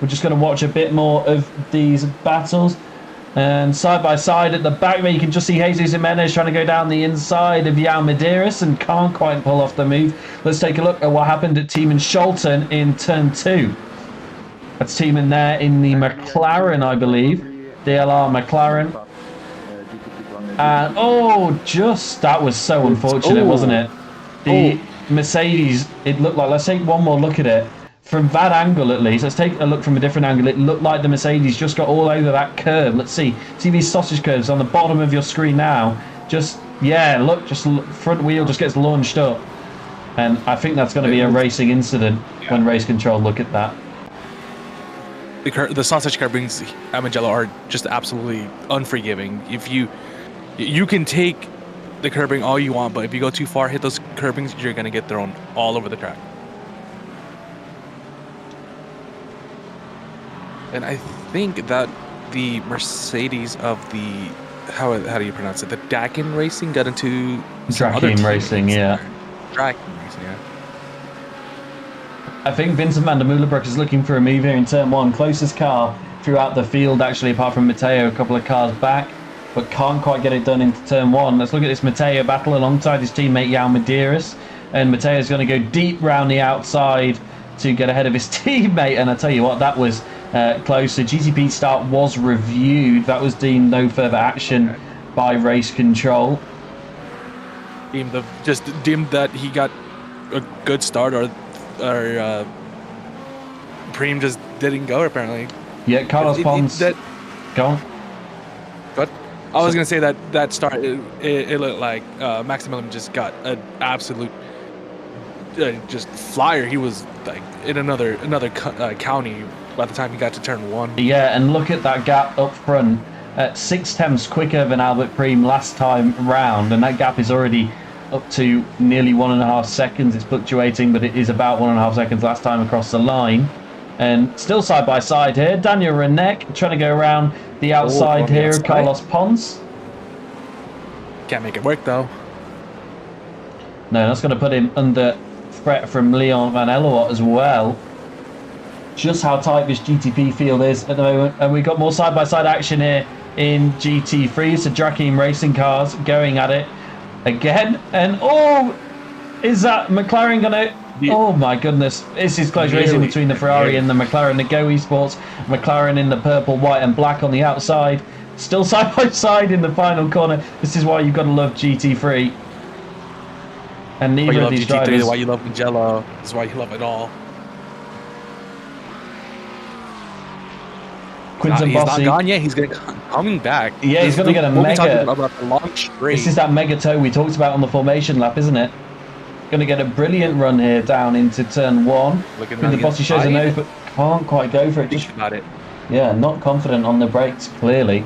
We're just going to watch a bit more of these battles. And side by side at the back where you can just see Jesus Jimenez trying to go down the inside of Yao Medeiros and can't quite pull off the move. Let's take a look at what happened at Tiemann Scholten in turn 2. That's Tiemann there in the McLaren, I believe. DLR McLaren. And that was so unfortunate, wasn't it? The Mercedes, it looked like, let's take one more look at it. From that angle, at least, let's take a look from a different angle. It looked like the Mercedes just got all over that curve. Let's see these sausage curves on the bottom of your screen now. Front wheel just gets launched up. And I think that's going to be a racing incident when race control look at that. The sausage curbings at Mugello are just absolutely unforgiving. If you can take the curbing all you want, but if you go too far, hit those curbings, you're going to get thrown all over the track. And I think that the Mercedes of the how do you pronounce it? The Dakin Racing got into some other Drakin Racing, yeah. Drakin Racing, yeah. I think Vincent van der Moelenbroek is looking for a move here in turn 1. Closest car throughout the field, actually, apart from Matteo, a couple of cars back, but can't quite get it done into turn 1. Let's look at this Matteo battle alongside his teammate Yao Medeiros, and Matteo's going to go deep round the outside to get ahead of his teammate, and I tell you what, that was close. The GTP start was reviewed. That was deemed no further action by race control. Deemed that he got a good start, or Preem just didn't go apparently. Yeah, Carlos Pons. Go on. But I was gonna say that start it looked like Maximilian just got an absolute just flyer. He was like in another county by the time he got to turn 1. Yeah, and look at that gap up front. 6/10 quicker than Albert Preem last time round, and that gap is already up to nearly 1.5 seconds. It's fluctuating, but it is about 1.5 seconds last time across the line. And still side by side here, Daniel Renek trying to go around the outside here of Carlos Pons. Can't make it work though. No, that's going to put him under threat from Leon Van Ellerwatt as well. Just how tight this GTP field is at the moment. And we've got more side-by-side action here in GT3. So Drakin Racing cars going at it again. And is that McLaren going to... Oh my goodness. This is close racing between the Ferrari and the McLaren. The Go Esports, McLaren in the purple, white and black on the outside. Still side-by-side in the final corner. This is why you've got to love GT3. And neither of these drivers... Why you love Mugello. This is why you love it all. Quinton He's not Bossi. gone yet. He's coming back. Yeah, he's going to get a what we talked mega. about the long straight. This is that mega toe we talked about on the formation lap, isn't it? Going to get a brilliant run here down into turn 1. Looking Quinton Bossi shows a nose, but can't quite go for it. Just about it. Yeah, not confident on the brakes, clearly.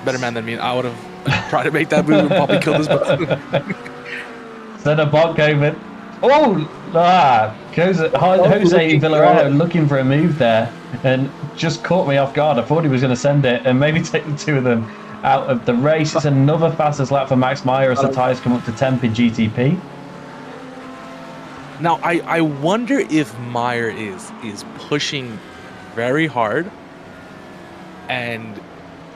Better man than me. I would have tried to make that move and probably killed this button. Then a bot over. Oh, Jose Villarreal looking for a move there and just caught me off guard. I thought he was going to send it and maybe take the two of them out of the race. It's another fastest lap for Max Meyer as the tyres come up to temp in GTP. Now, I wonder if Meyer is pushing very hard, and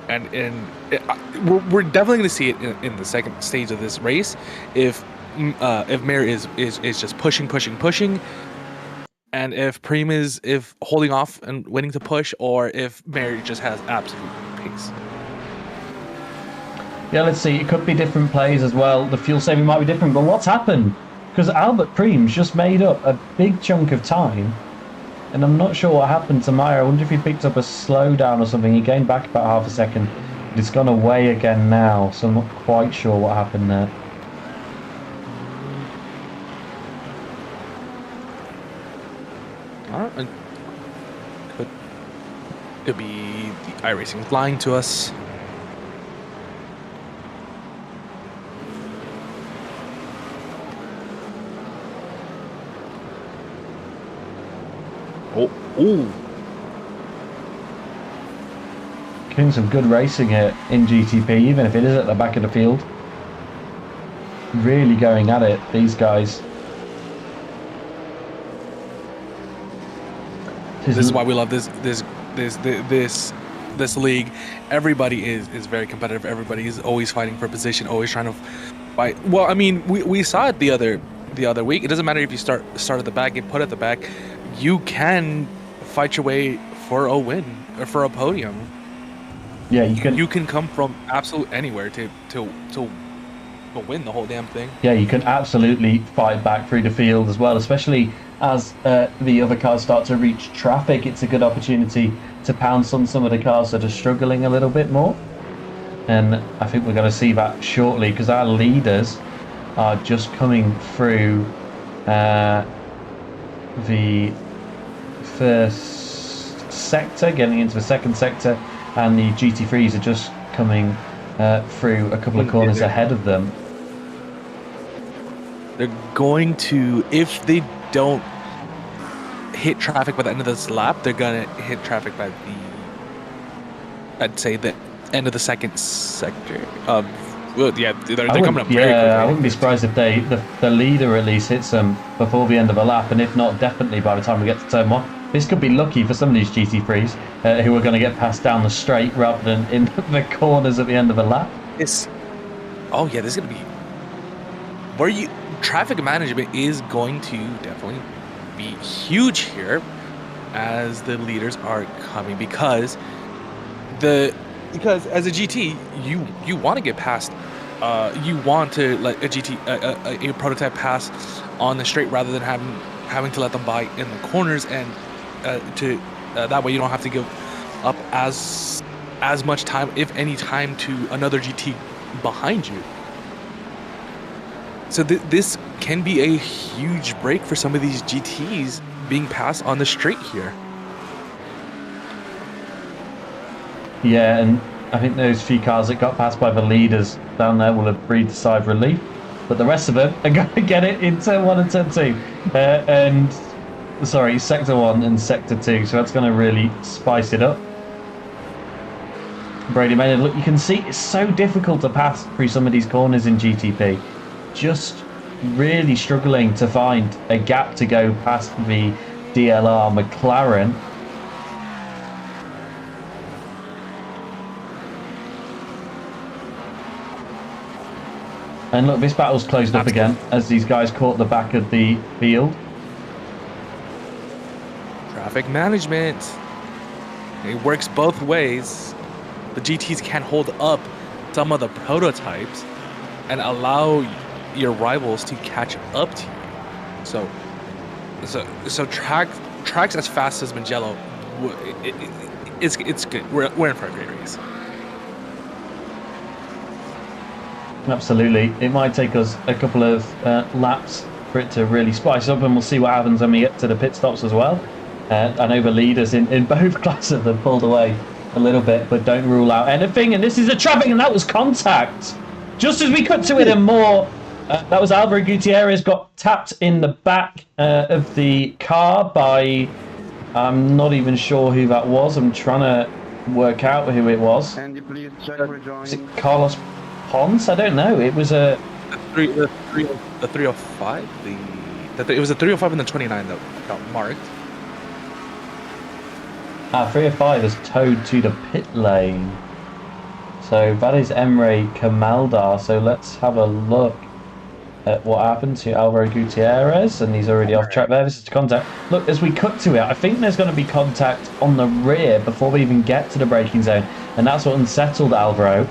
we're definitely going to see it in the second stage of this race. If Meyer is just pushing, and if Prem is holding off and waiting to push, or if Meyer just has absolute pace. Yeah, let's see. It could be different plays as well. The fuel saving might be different, but what's happened? Because Albert Preem's just made up a big chunk of time, and I'm not sure what happened to Meyer. I wonder if he picked up a slowdown or something. He gained back about half a second, but it's gone away again now, so I'm not quite sure what happened there. Could be the iRacing flying to us. Oh. Getting some good racing here in GTP, even if it is at the back of the field. Really going at it, these guys. This is why we love this league. Everybody is very competitive. Everybody is always fighting for position, always trying to fight. Well, I mean, we saw it the other week. It doesn't matter if you start at the back, get put at the back. You can fight your way for a win or for a podium. Yeah, you can come from absolute anywhere to win the whole damn thing. Yeah, you can absolutely fight back through the field as well, especially as the other cars start to reach traffic. It's a good opportunity to pounce on some of the cars that are struggling a little bit more. And I think we're going to see that shortly, because our leaders are just coming through the first sector, getting into the second sector, and the GT3s are just coming through a couple of corners ahead of them. They're going to, if they don't hit traffic by the end of this lap, they're going to hit traffic by I'd say the end of the second sector. Well, yeah, they're coming up very quickly. I wouldn't be surprised if the leader at least hits them before the end of a lap, and if not, definitely by the time we get to turn 1. This could be lucky for some of these GT3s who are going to get passed down the straight rather than in the corners at the end of a lap. This is going to be traffic management is going to definitely be huge here as the leaders are coming, because as a GT you want to get past, you want to let a prototype pass on the straight rather than having to let them by in the corners, and that way you don't have to give up as much time, if any time, to another GT behind you. So this can be a huge break for some of these GTs being passed on the straight here. Yeah, and I think those few cars that got passed by the leaders down there will have breathed a sigh of relief, but the rest of them are going to get it in turn 1 and turn 2. Sector 1 and Sector 2, so that's going to really spice it up. Brady Maynard, look, you can see it's so difficult to pass through some of these corners in GTP. Just really struggling to find a gap to go past the DLR McLaren. And look, this battle's closed up again as these guys caught the back of the field. Traffic management. It works both ways. The GTs can hold up some of the prototypes and allow your rivals to catch up to you. So track tracks as fast as Mugello, it's good. We're in for a great race. Absolutely. It might take us a couple of laps for it to really spice up, and we'll see what happens when we get to the pit stops as well. I know the leaders in both classes have pulled away a little bit, but don't rule out anything. And this is a traffic, and that was contact. Just as we cut to it and more, that was Alvaro Gutierrez got tapped in the back of the car by, I'm not even sure who that was. I'm trying to work out who it was. Andy, please check for Was it joining. Carlos Pons? I don't know. It was a... The 305. It was the 305 and the 29 that got marked. 305 is towed to the pit lane. So that is Emre Kamaldar. So let's have a look at what happened to Alvaro Gutierrez. And he's already off track there. This is contact. Look, as we cut to it, I think there's going to be contact on the rear before we even get to the braking zone. And that's what unsettled Alvaro.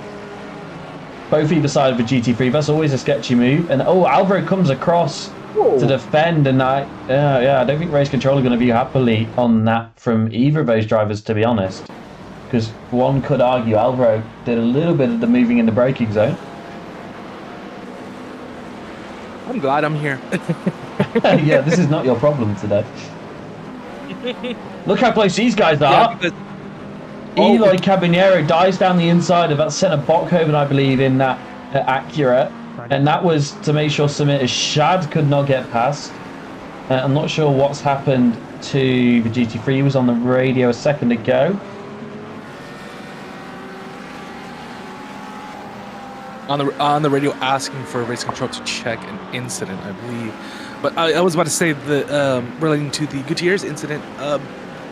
Both either side of the GT3. That's always a sketchy move. And oh, Alvaro comes across to defend, and I don't think race control are going to be happily on that from either of those drivers, to be honest. Because one could argue Alvaro did a little bit of the moving in the braking zone. I'm glad I'm here. Yeah, this is not your problem today. Look how close these guys are. because Eloy Cabinero dies down the inside of that centre Bockhoven, I believe, in that Acura. And that was to make sure Samir Shad could not get past. I'm not sure what's happened to the GT3. He was on the radio a second ago. on the radio asking for race control to check an incident, I believe. But I was about to say that relating to the Gutierrez incident,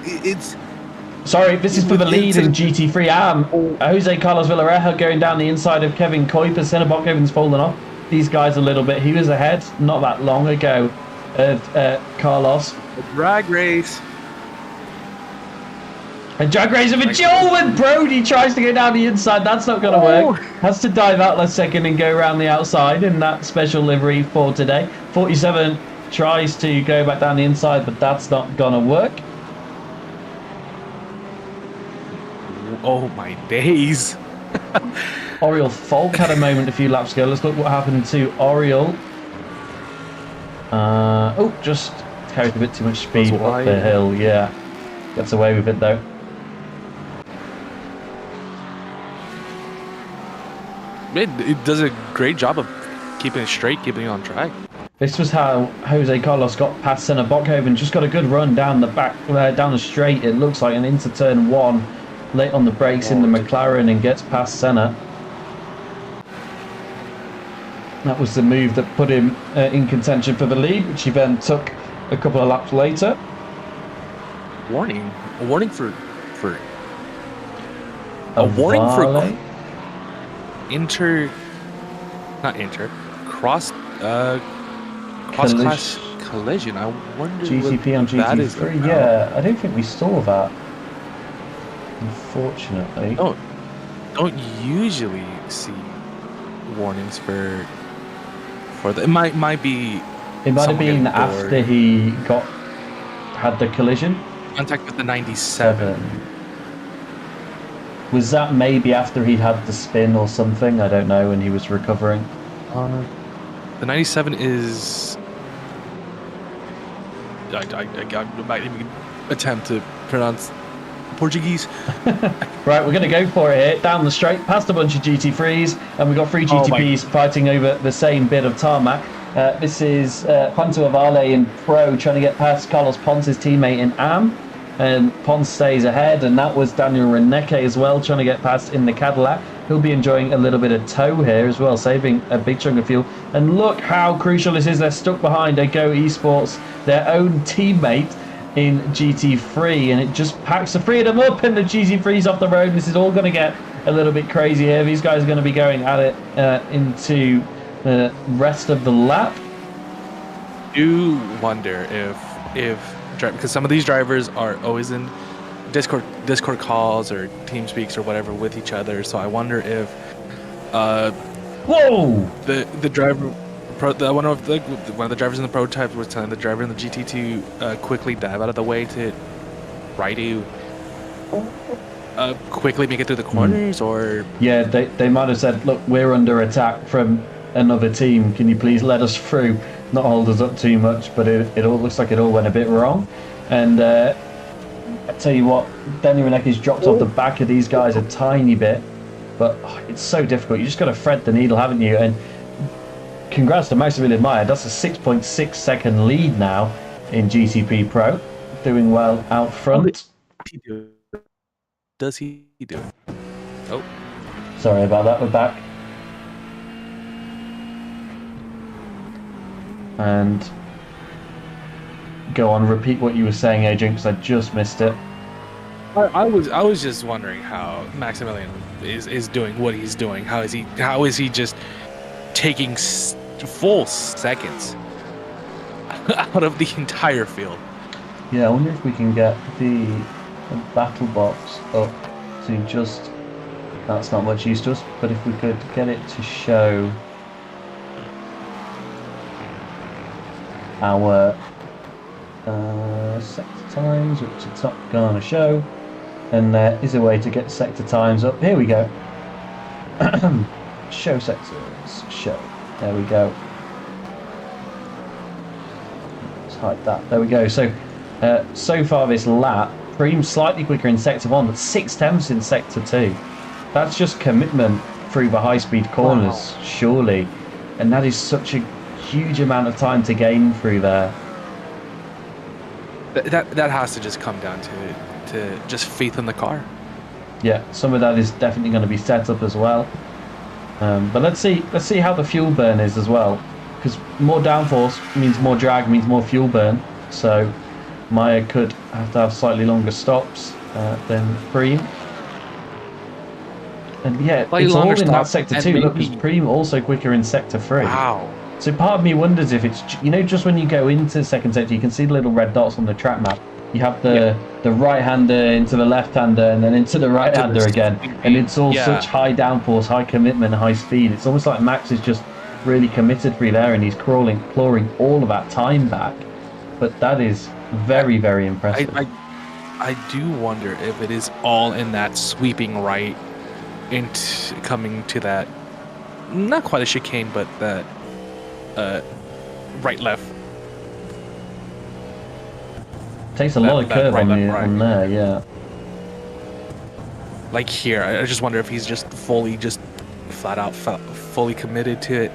it's... Sorry, this is for the lead in GT3. Jose Carlos Villarreal going down the inside of Kevin Kuiper. Senna Bockhoven's fallen off these guys a little bit. He was ahead not that long ago of Carlos. A drag race. A drag race of a duel with Brody tries to go down the inside. That's not going to work. Has to dive out last second and go around the outside in that special livery for today. 47 tries to go back down the inside, but that's not going to work. Oh my days. Oriol Falk had a moment a few laps ago. Let's look what happened to Oriol. Just carried a bit too much speed up the hill. Yeah, gets away with it though. It does a great job of keeping it straight, keeping it on track. This was how Jose Carlos got past Senna Bockhoven. Just got a good run down the back, down the straight. It looks like, and into turn one, late on the brakes in the McLaren, and gets past Senna. That was the move that put him in contention for the lead, which he then took a couple of laps later. Warning! A warning for Varley? cross-class collision. I wonder GTP on that is GT3. Yeah, I don't think we saw that, unfortunately. Don't usually see warnings for the. It might be. It might have someone been getting after bored. he had the collision. Contact with the 97. Was that maybe after he'd had the spin or something? I don't know, and he was recovering. The 97 is. I might even attempt to pronounce Portuguese. Right, we're going to go for it here. Down the straight, past a bunch of GT3s, and we've got three GTPs fighting over the same bit of tarmac. This is Panto Avale in Pro trying to get past Carlos Ponce's teammate in AM. And Ponce stays ahead, and that was Daniel Reneke as well, trying to get past in the Cadillac. He'll be enjoying a little bit of tow here as well, saving a big chunk of fuel. And look how crucial this is. They're stuck behind a Go Esports, their own teammate in GT3, and it just packs the three of them up, and the GT3's off the road. This is all going to get a little bit crazy here. These guys are going to be going at it into the rest of the lap. Do wonder if because some of these drivers are always in Discord calls or TeamSpeaks or whatever with each other. So I wonder if Whoa! the driver one of the drivers in the prototype was telling the driver in the GT to quickly dive out of the way to try to quickly make it through the corners, or Yeah, they might have said, look, we're under attack from another team. Can you please let us through? Not hold us up too much, but it all looks like it all went a bit wrong. And I tell you what, Daniel Hünecki's dropped off the back of these guys a tiny bit, but it's so difficult. You just got to thread the needle, haven't you? And congrats to Maximilian Meyer. That's a 6.6 second lead now in GTP Pro. Doing well out front. Does he do it? Oh, Sorry about that, we're back. And go on, repeat what you were saying, Adrian, because I just missed it. I was just wondering how Maximilian is doing what he's doing. How is he just taking full seconds out of the entire field? Yeah, I wonder if we can get the battle box up to just... That's not much use to us, but if we could get it to show our sector times, which it's not going to show, and there is a way to get sector times up. Here we go. Show sectors. Show. There we go. Let's hide that. There we go. So, so far this lap, Preem slightly quicker in sector 1, but 6 tenths in sector 2. That's just commitment through the high-speed corners, surely. And that is such a huge amount of time to gain through there. That has to just come down to just faith in the car. Yeah, some of that is definitely going to be set up as well. But let's see how the fuel burn is as well, because more downforce means more drag, means more fuel burn. So Meyer could have to have slightly longer stops than Preem. And yeah, it's all in that sector 2. Look, because Preem also quicker in sector 3. Wow. So part of me wonders if it's, you know, just when you go into second sector, you can see the little red dots on the track map. You have the right-hander into the left-hander and then into the right-hander again. And it's all such high downforce, high commitment, high speed. It's almost like Max is just really committed through there and he's clawing all of that time back. But that is very, very impressive. I do wonder if it is all in that sweeping right into coming to that, not quite a chicane, but that right-left. Takes a lot of curve on there, yeah. Like here, I just wonder if he's just flat out fully committed to it.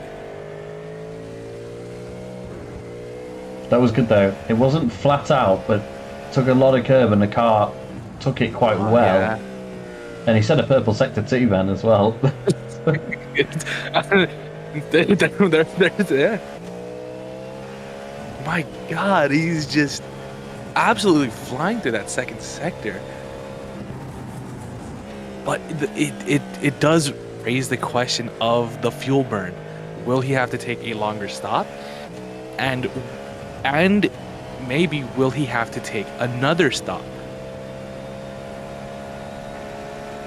That was good though. It wasn't flat out, but took a lot of curve and the car took it quite well. Yeah. And he set a purple sector 2 van as well. There's my God, he's just absolutely flying through that second sector. But it does raise the question of the fuel burn. Will he have to take a longer stop? And maybe will he have to take another stop?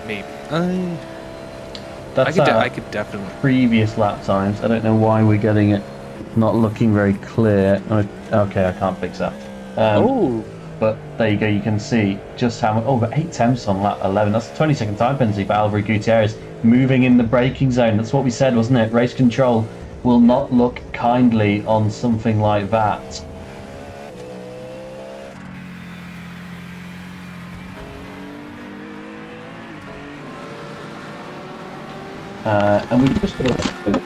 Maybe. That's I could definitely. Previous lap times. I don't know why we're getting it not looking very clear. Okay, I can't fix that. But there you go, you can see just how much. Oh, but 8 tenths on lap 11. That's a 20-second time penalty for Alvaro Gutierrez. Moving in the braking zone. That's what we said, wasn't it? Race control will not look kindly on something like that. And we've just got to...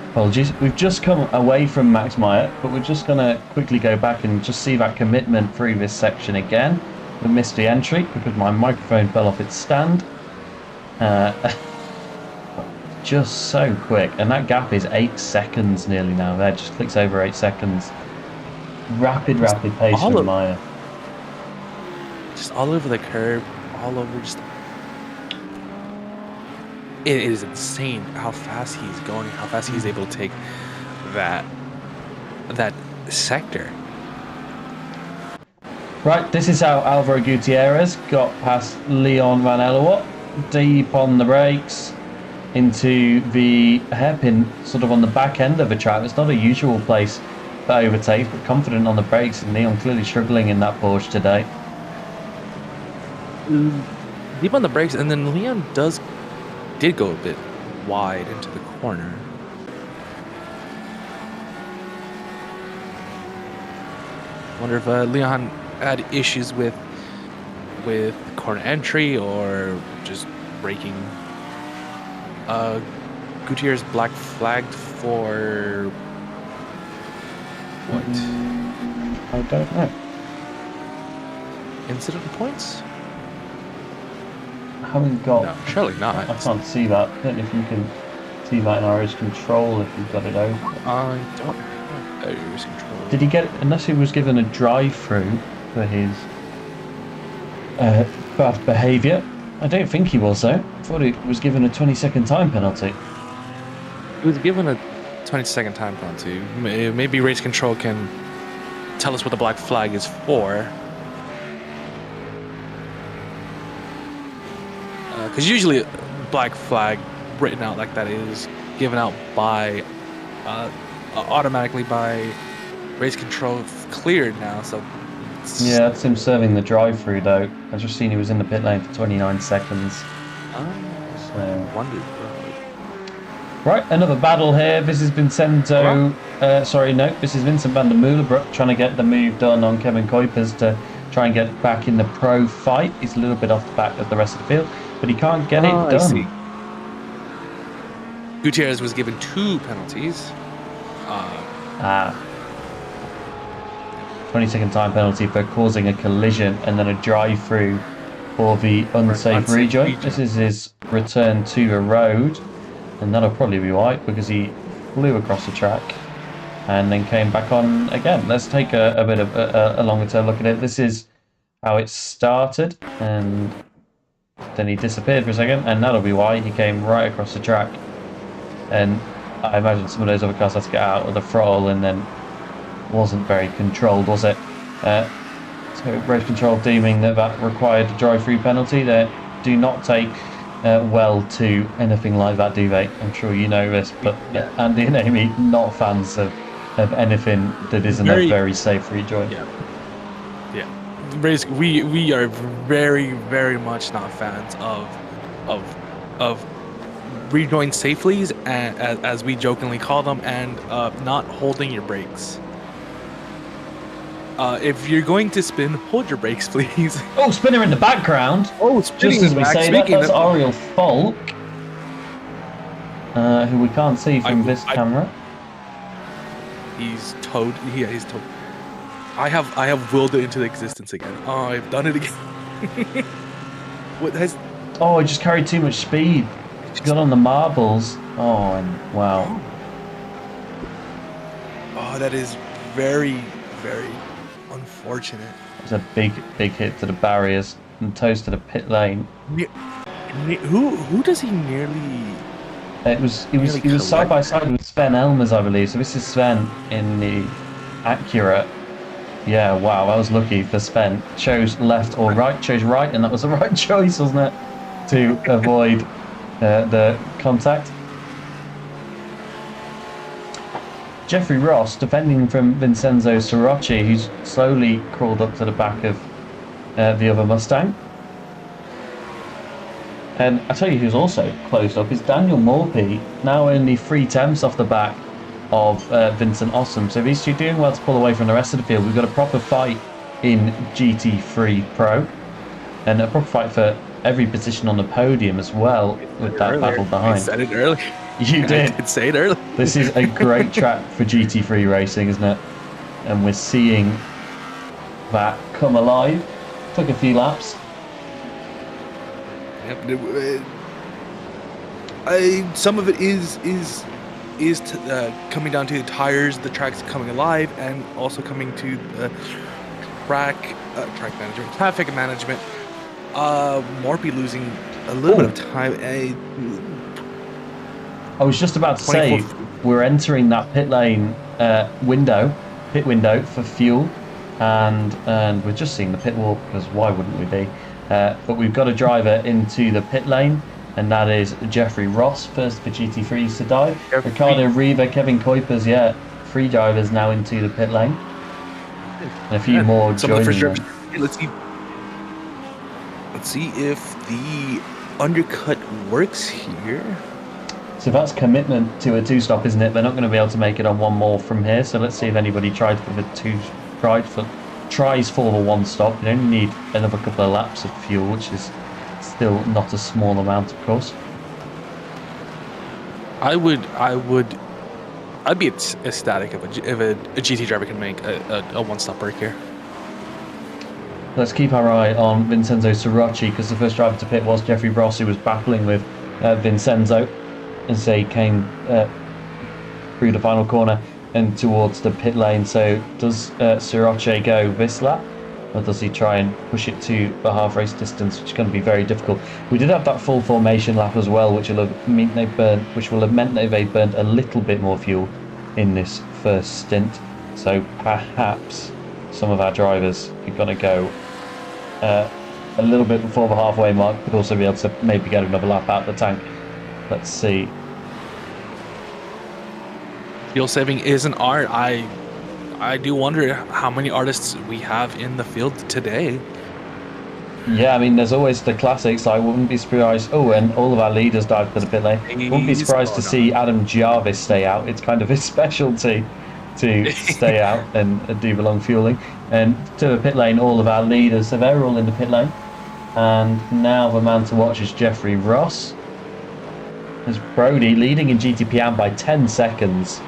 Apologies. We've just come away from Max Meyer, but we're just going to quickly go back and just see that commitment through this section again. We missed the entry because my microphone fell off its stand. Just so quick. And that gap is 8 seconds nearly now there. Just clicks over 8 seconds. Rapid pace with Meyer. Just all over the curb, all over just... It is insane how fast he's going, how fast he's able to take that sector. Right, this is how Alvaro Gutierrez got past Leon Van Elewot, deep on the brakes into the hairpin, sort of on the back end of the track. It's not a usual place for overtakes, but confident on the brakes, and Leon clearly struggling in that Porsche today. Deep on the brakes, and then Leon did go a bit wide into the corner. Wonder if Leon had issues with corner entry or just braking. Gutierrez black flagged for what? I don't know. Incident points? I haven't got. No, surely not. I can't see that. I don't know if you can see that in RS control if you've got it open. I don't have those control. Did he get, unless he was given a drive-through for his bad behaviour? I don't think he was, though. I thought he was given a 20-second time penalty. He was given a 20-second time penalty. Maybe race control can tell us what the black flag is for. Because usually black flag written out like that is given out by automatically by race control cleared now. So yeah, that's him serving the drive-through though. I just seen he was in the pit lane for 29 seconds. So wondered. Right, another battle here. This is Vincenzo. This is Vincent van der Moelenbroek trying to get the move done on Kevin Kuipers to try and get back in the pro fight. He's a little bit off the back of the rest of the field, but he can't get it done. I see. Gutierrez was given 2 penalties. 20-second time penalty for causing a collision and then a drive-through for the unsafe rejoin. This is his return to a road, and that'll probably be right because he flew across the track and then came back on again. Let's take a bit of a longer term look at it. This is how it started, and then he disappeared for a second, and that'll be why he came right across the track. And I imagine some of those other cars had to get out of the throttle, and then wasn't very controlled, was it? So race control deeming that required a drive-through penalty. They do not take well to anything like that, do they? I'm sure you know this, but Andy and Amy not fans of anything that isn't a very safe rejoin. Yeah. We are very, very much not fans of rejoin safelies, and as we jokingly call them, and not holding your brakes. If you're going to spin, hold your brakes, please. Oh, spinner in the background. Oh, spinning just as in we the back. say that, that's Ariel Falk, who we can't see from this camera. He's towed. Yeah, he's towed. I have willed it into existence again. Oh, I've done it again. What has? Oh, I just carried too much speed. Got on the marbles. Oh, and wow. Oh, that is very, very unfortunate. It's a big hit to the barriers and toast to the pit lane. Who does he nearly? He was side by side with Sven Elmers, I believe. So this is Sven in the Acura. Yeah, wow, I was lucky for Sven. Chose left or right, chose right, and that was the right choice, wasn't it? To avoid the contact. Jeffrey Ross defending from Vincenzo Sirocci, who's slowly crawled up to the back of the other Mustang. And I tell you who's also closed up is Daniel Morphy, now only 3/10 off the back of Vincent Ossum. So these two doing well to pull away from the rest of the field. We've got a proper fight in GT3 Pro, and a proper fight for every position on the podium as well, with that battle behind. I said it earlier. You did. I did say it earlier. This is a great track for GT3 racing, isn't it? And we're seeing that come alive. Took a few laps. Yep. Some of it is coming down to the tires, the track's coming alive, and also coming to the track management, traffic management. Morphy losing a little bit of time. I was just about to say, we're entering that pit lane pit window for fuel. and we're just seeing the pit wall because why wouldn't we be? But we've got a driver into the pit lane, and that is Jeffrey Ross, first for GT3s to die. Ricardo Riva, Kevin Kuipers, 3 drivers now into the pit lane. And a few more joining them. Let's see if the undercut works here. So that's commitment to a 2-stop, isn't it? They're not going to be able to make it on one more from here. So let's see if anybody tries for the 1-stop. You only need another couple of laps of fuel, which is still not a small amount, of course. I'd be ecstatic if a GT driver can make a 1-stop break here. Let's keep our eye on Vincenzo Sirocci, because the first driver to pit was Jeffrey Ross, who was battling with Vincenzo as they came through the final corner and towards the pit lane. So does Sirocci go this lap, or does he try and push it to the half race distance, which is going to be very difficult? We did have that full formation lap as well, which will have meant they burned a little bit more fuel in this first stint. So perhaps some of our drivers are going to go a little bit before the halfway mark, but also be able to maybe get another lap out the tank. Let's see. Fuel saving is an art. I do wonder how many artists we have in the field today. Yeah, I mean, there's always the classics. I wouldn't be surprised. Oh, and all of our leaders dive to the pit lane. Wouldn't be surprised to see Adam Jarvis stay out. It's kind of his specialty to stay out and do the long fueling. And to the pit lane, all of our leaders, so they're all in the pit lane. And now the man to watch is Jeffrey Ross. There's Brody leading in GTPM by 10 seconds.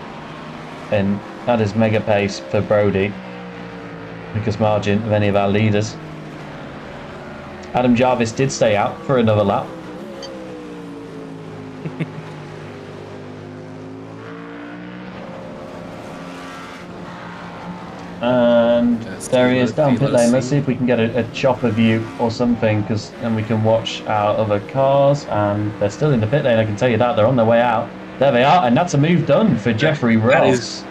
And that is mega pace for Brody. Biggest margin of any of our leaders. Adam Jarvis did stay out for another lap. And there he is down pit lane. Let's see if we can get a chopper view or something, because then we can watch our other cars. And they're still in the pit lane, I can tell you that. They're on their way out. There they are, and that's a move done for Jeffrey Ross.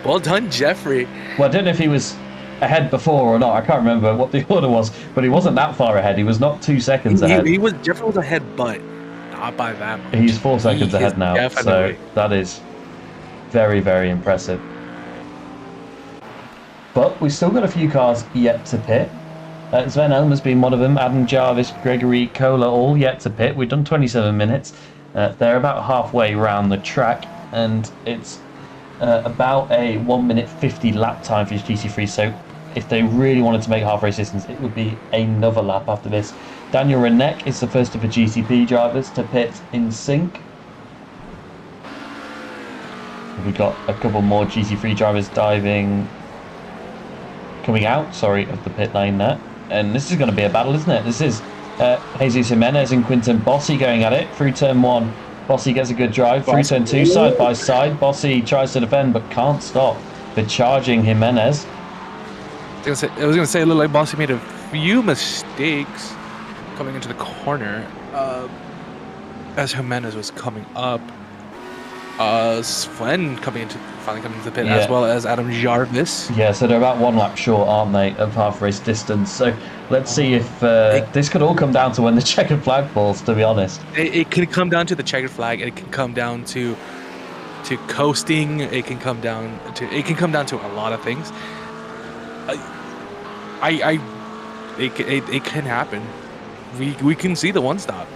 Well done, Jeffrey. Well, I don't know if he was ahead before or not. I can't remember what the order was, but he wasn't that far ahead. He was not 2 seconds ahead. Jeffrey was ahead, but not by that much. He's 4 seconds ahead now, definitely. so that is very, very impressive. But we've still got a few cars yet to pit. Sven Elmer's been one of them. Adam Jarvis, Gregory Kohler, all yet to pit. We've done 27 minutes. They're about halfway around the track, and it's about a 1 minute 50 lap time for his GT3. So if they really wanted to make half race distance, it would be another lap after this. Daniel Renek is the first of the GTP drivers to pit in sync. We've got a couple more GT3 drivers coming out, of the pit lane there. And this is going to be a battle, isn't it? This is Jesus Jimenez and Quinton Bossi going at it through turn 1. Bossi gets a good drive through turn 2, side by side. Bossi tries to defend but can't stop the charging Jimenez. I was going to say, it looked like Bossi made a few mistakes coming into the corner as Jimenez was coming up. Sven finally coming into the pit, as well as Adam Jarvis. Yeah, so they're about 1 lap short, aren't they, of half race distance. So let's see if this could all come down to when the checkered flag falls, to be honest. It can come down to the checkered flag. It can come down to coasting. It can come down to a lot of things. It can happen. We can see the 1-stop.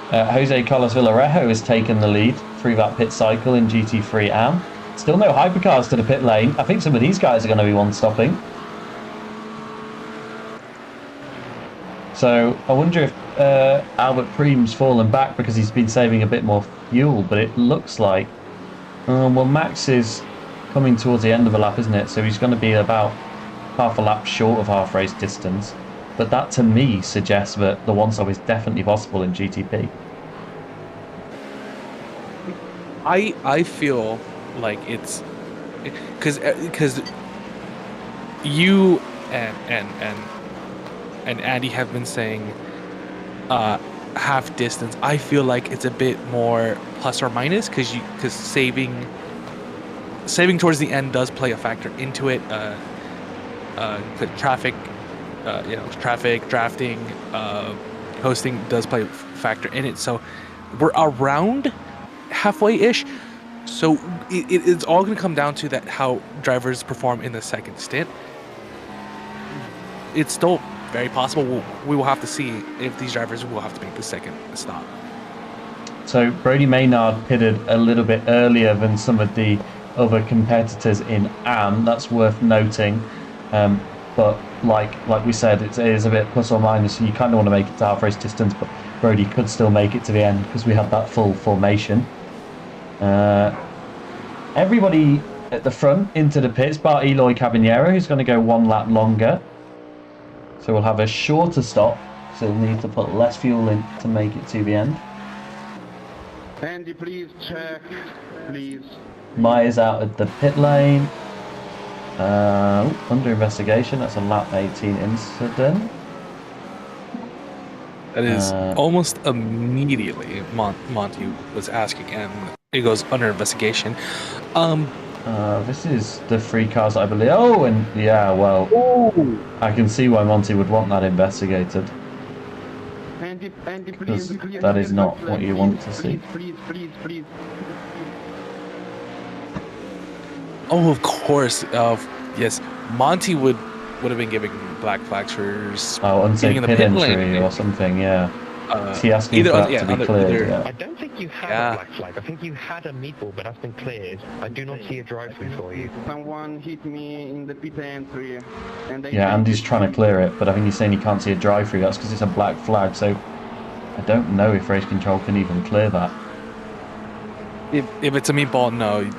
Jose Carlos Villarejo has taken the lead through that pit cycle in GT3 AM. Still no hypercars to the pit lane. I think some of these guys are going to be 1-stopping. So I wonder if Albert Preem's fallen back because he's been saving a bit more fuel, but it looks like well, Max is coming towards the end of the lap, isn't it? So he's going to be about half a lap short of half race distance. But that, to me, suggests that the 1-stop is definitely possible in GTP. I feel like it's because you and Andy have been saying half distance. I feel like it's a bit more plus or minus because saving saving towards the end does play a factor into it. The traffic, traffic, drafting, hosting does play a factor in it. So we're around halfway-ish. So it's all going to come down to that how drivers perform in the second stint. It's still very possible. We will have to see if these drivers will have to make the second stop. So Brody Maynard pitted a little bit earlier than some of the other competitors in AM. That's worth noting. But like we said, it is a bit plus or minus. So you kind of want to make it to half race distance, but Brody could still make it to the end because we had that full formation. Everybody at the front into the pits, bar Eloy Caballero, who's going to go 1 lap longer. So we'll have a shorter stop, so we'll need to put less fuel in to make it to the end. Andy, please check, please. Myers out at the pit lane. Under investigation, that's a lap 18 incident. That is almost immediately Monty was asking, and it goes under investigation. This is the 3 cars, I believe. Oh, and yeah, well, I can see why Monty would want that investigated. Andy, Because please. that is not what you want to see. Please. Oh, of course. Yes, Monty would have been giving black flags for Unsafe being in the pit pit entry lane. or something, yeah. Is he asking for that to be cleared? I don't think you had a black flag. I think you had a meatball, but that's been cleared. I do not see a drive-through for you. Someone hit me in the pit entry. And Yeah, Andy's trying to clear it, but I think he's saying he can't see a drive-through. That's because it's a black flag, so I don't know if race control can even clear that. If it's a meatball, no.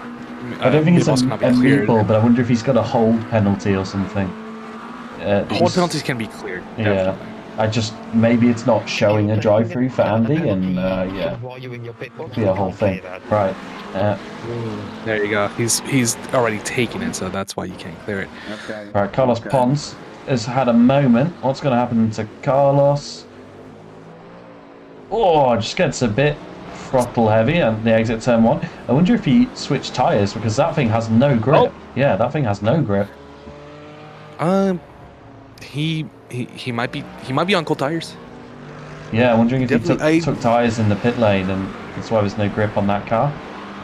I don't think it's a cleared. meatball, but I wonder if he's got a hold penalty or something. Hold penalties can be cleared. Yeah. Maybe it's not showing a drive-through for Andy, and yeah, be a whole thing. Right. There you go. He's already taken it, so that's why you can't clear it. Okay. All right, Carlos Pons has had a moment. What's going to happen to Carlos? Oh, just gets a bit throttle heavy at the exit turn 1. I wonder if he switched tyres because that thing has no grip. Oh. Yeah, that thing has no grip. He might be on cold tires. Yeah, I'm wondering if he Definitely, took tyres in the pit lane and that's why there's no grip on that car.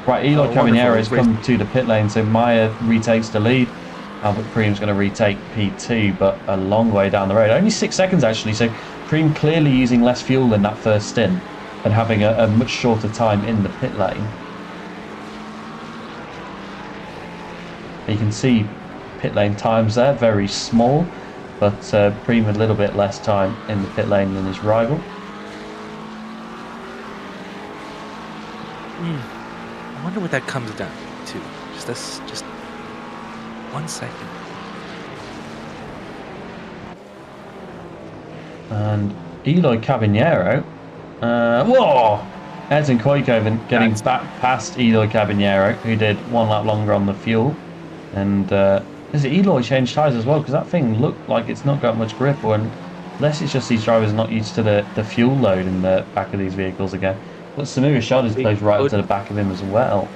Right, Eloy wonderful. Caballero has come to the pit lane, so Meyer retakes the lead. Albert Preem's going to retake P2, but a long way down the road. Only 6 seconds actually, so Preem clearly using less fuel in that first stint and having a much shorter time in the pit lane. You can see pit lane times there, very small, but Preem a little bit less time in the pit lane than his rival. I wonder what that comes down to. Just 1 second. And Eloy Caballero, whoa! Edson Koikoven getting back past Eloy Caballero, who did 1 lap longer on the fuel. And is it Eloy changed tyres as well? Because that thing looked like it's not got much grip, or unless it's just these drivers are not used to the fuel load in the back of these vehicles again. But Samira Shadis plays right up to the back of him as well.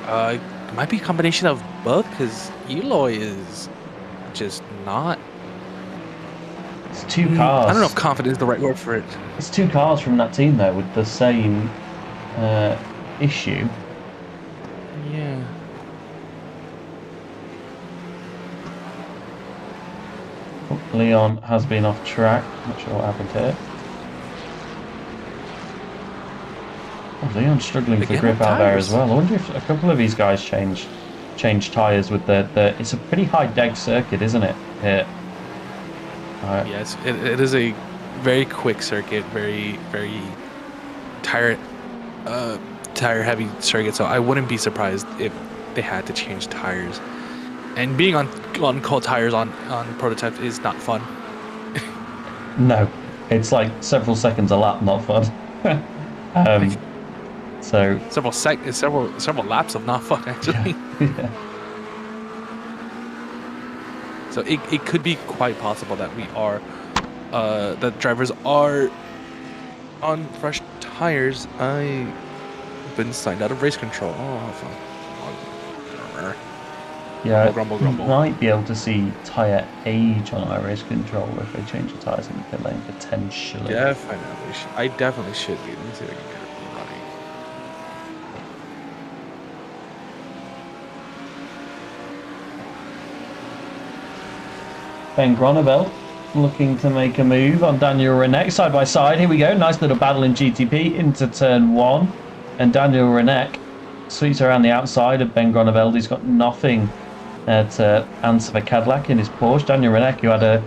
It might be a combination of both, because Eloy is just not. It's 2 cars. I don't know if confident is the right word for it. It's 2 cars from that team though with the same issue. Yeah. Oh, Leon has been off track. Not sure what happened here. Oh, Leon's struggling for grip out there as well. I wonder if a couple of these guys change tyres with the. It's a pretty high deg circuit, isn't it? Here. Yes, it is a very quick circuit, very tire heavy circuit. So I wouldn't be surprised if they had to change tires. And being on cold tires on prototype is not fun. No, it's like several seconds a lap, not fun. So several laps of not fun actually. Yeah. So it could be quite possible that we are that drivers are on fresh tires. I been signed out of race control. Oh, how fun. Yeah, Grumble, you grumble. might be able to see tyre age on our race control if they change the tyres in the pit lane, potentially. Definitely. I definitely should be. Let me see if I can get it running. Ben Groeneveld looking to make a move on Daniel Renek side by side. Here we go. Nice little battle in GTP into turn 1. And Daniel Renek sweeps around the outside of Ben Groeneveld. He's got nothing to answer for Cadillac in his Porsche. Daniel Renek, who had a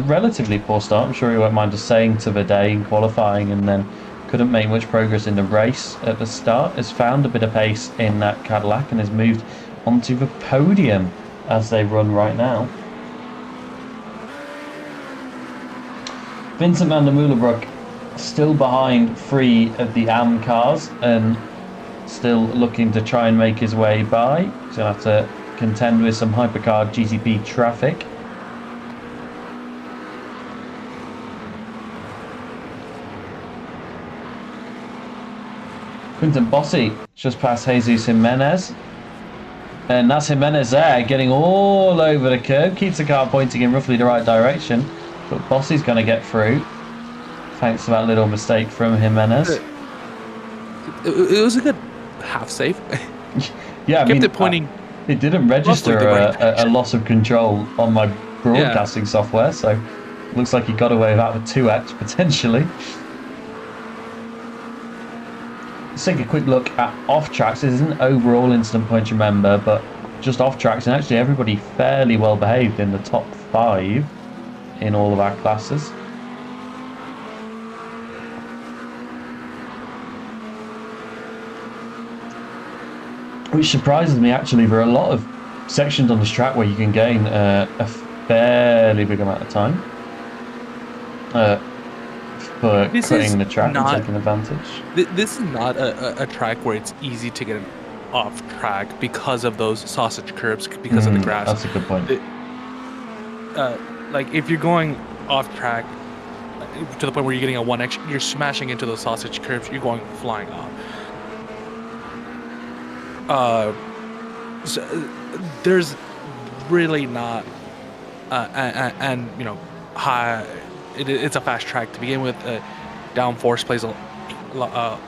relatively poor start, I'm sure he won't mind us saying, to the day in qualifying, and then couldn't make much progress in the race at the start, has found a bit of pace in that Cadillac and has moved onto the podium as they run right now. Vincent van der Moelenbroek still behind 3 of the AM cars and still looking to try and make his way by. He's going to have to contend with some hypercar GTP traffic. Quinton Bossi just past Jesus Jimenez. And that's Jimenez there, getting all over the curb. Keeps the car pointing in roughly the right direction. But Bossi's going to get through. Thanks to that little mistake from Jimenez. It was a good half save. Yeah, I mean, kept it pointing. It didn't register the right a loss of control on my broadcasting software, so looks like he got away with that with 2x potentially. Let's take a quick look at off tracks. This isn't overall incident points, remember, but just off tracks, and actually everybody fairly well behaved in the top 5 in all of our classes. Which surprises me, actually. There are a lot of sections on this track where you can gain a fairly big amount of time for cutting the track and taking advantage. This is not a track where it's easy to get an off track because of those sausage curbs, because of the grass. That's a good point. Like if you're going off track to the point where you're getting a 1x, you're smashing into those sausage curbs, you're going flying off. So there's really not, and you know, high. It's a fast track to begin with. Downforce plays a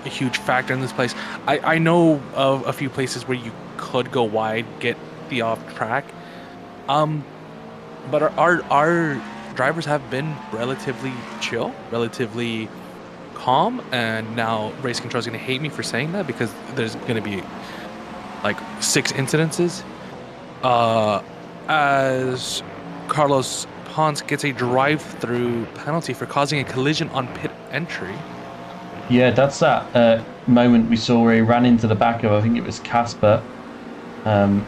huge factor in this place. I know of a few places where you could go wide, get the off track, but our drivers have been relatively chill, relatively calm, and now race control is going to hate me for saying that because there's going to be like 6 incidences as Carlos Ponce gets a drive-through penalty for causing a collision on pit entry. Yeah, that's that moment we saw where he ran into the back of, I think it was Casper, and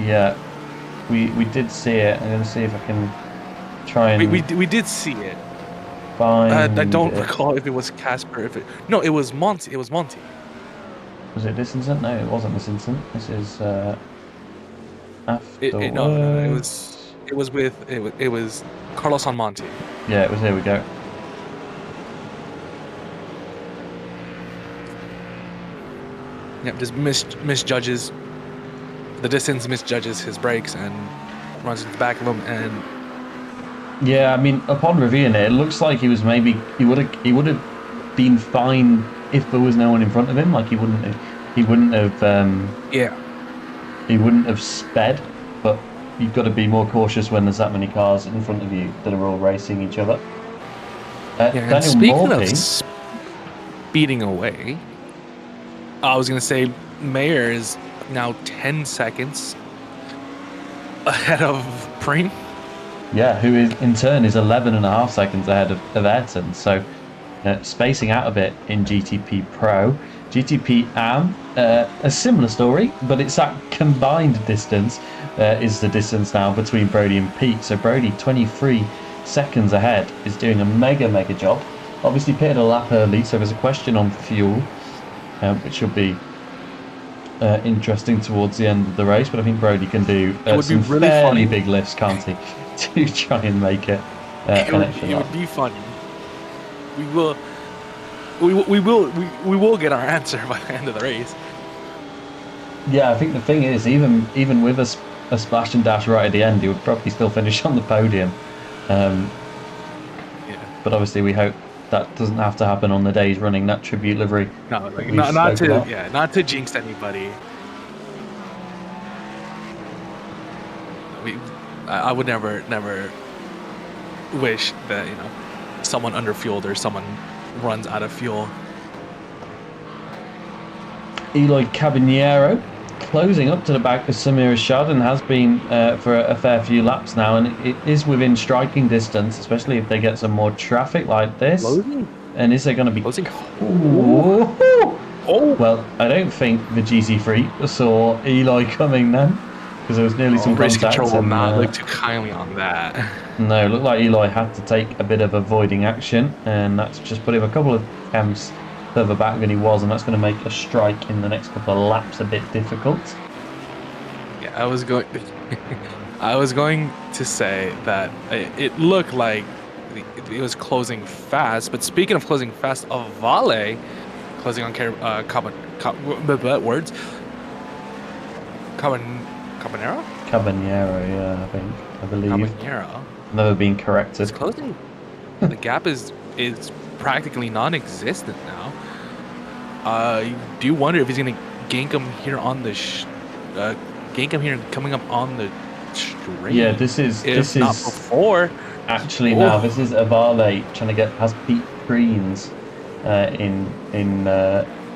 yeah, we did see it. I'm going to see if I can try and we did see it. Find I don't it. recall if it was Casper. No, it was Monty. It was Monty. Was it this incident? No, it wasn't this incident. This is after. No, it was Carlos on Monty. Yeah, it was. Here we go. Yep, just misjudges the distance, misjudges his brakes, and runs into the back of him. And yeah, I mean, upon reviewing it, it looks like he was maybe he would have been fine if there was no one in front of him. Like he wouldn't have sped, but you've got to be more cautious when there's that many cars in front of you that are all racing each other. Daniel speaking Morphy, of speeding away, I was going to say Mayer is now 10 seconds ahead of Preem. yeah, who is in turn is 11.5 seconds ahead of Ayrton. So spacing out a bit in GTP Pro. GTP AM, a similar story, but it's that combined distance is the distance now between Brody and Pete. So Brody, 23 seconds ahead, is doing a mega job. Obviously pitted a lap early, so there's a question on fuel, which will be interesting towards the end of the race. But I think Brody can do some really fairly big lifts, can't he, to try and make it an extra lap. It would be funny. We will. we will get our answer by the end of the race. Yeah, I think the thing is, even with a splash and dash right at the end, he would probably still finish on the podium. Yeah. But obviously, we hope that doesn't have to happen on the days running that tribute livery. No, like we not spoke to about. not to jinx anybody. I would never wish that someone underfueled or someone runs out of fuel. Eloy Caballero closing up to the back of Samir Ashad and has been for a fair few laps now, and it is within striking distance, especially if they get some more traffic like this. Closing? And is there going to be... Closing? Ooh. Oh! Well, I don't think the GC3 saw Eloy coming then, because there was nearly some Race contact. control will and, not look too kindly on that. No, it looked like Eloy had to take a bit of avoiding action, and that's just put him a couple of temps further back than he was, and that's going to make a strike in the next couple of laps a bit difficult. Yeah, I was going to say that it looked like it was closing fast, but speaking of closing fast, Vale closing on words. Cabanero? Caballero, yeah, I believe. Cabanero. Never been corrected. It's closing. The gap is practically non-existent now. You do wonder if he's gonna gank him here on the coming up on the straight. Yeah, this is not before. Actually, now this is Avale trying to get past Pete Greens in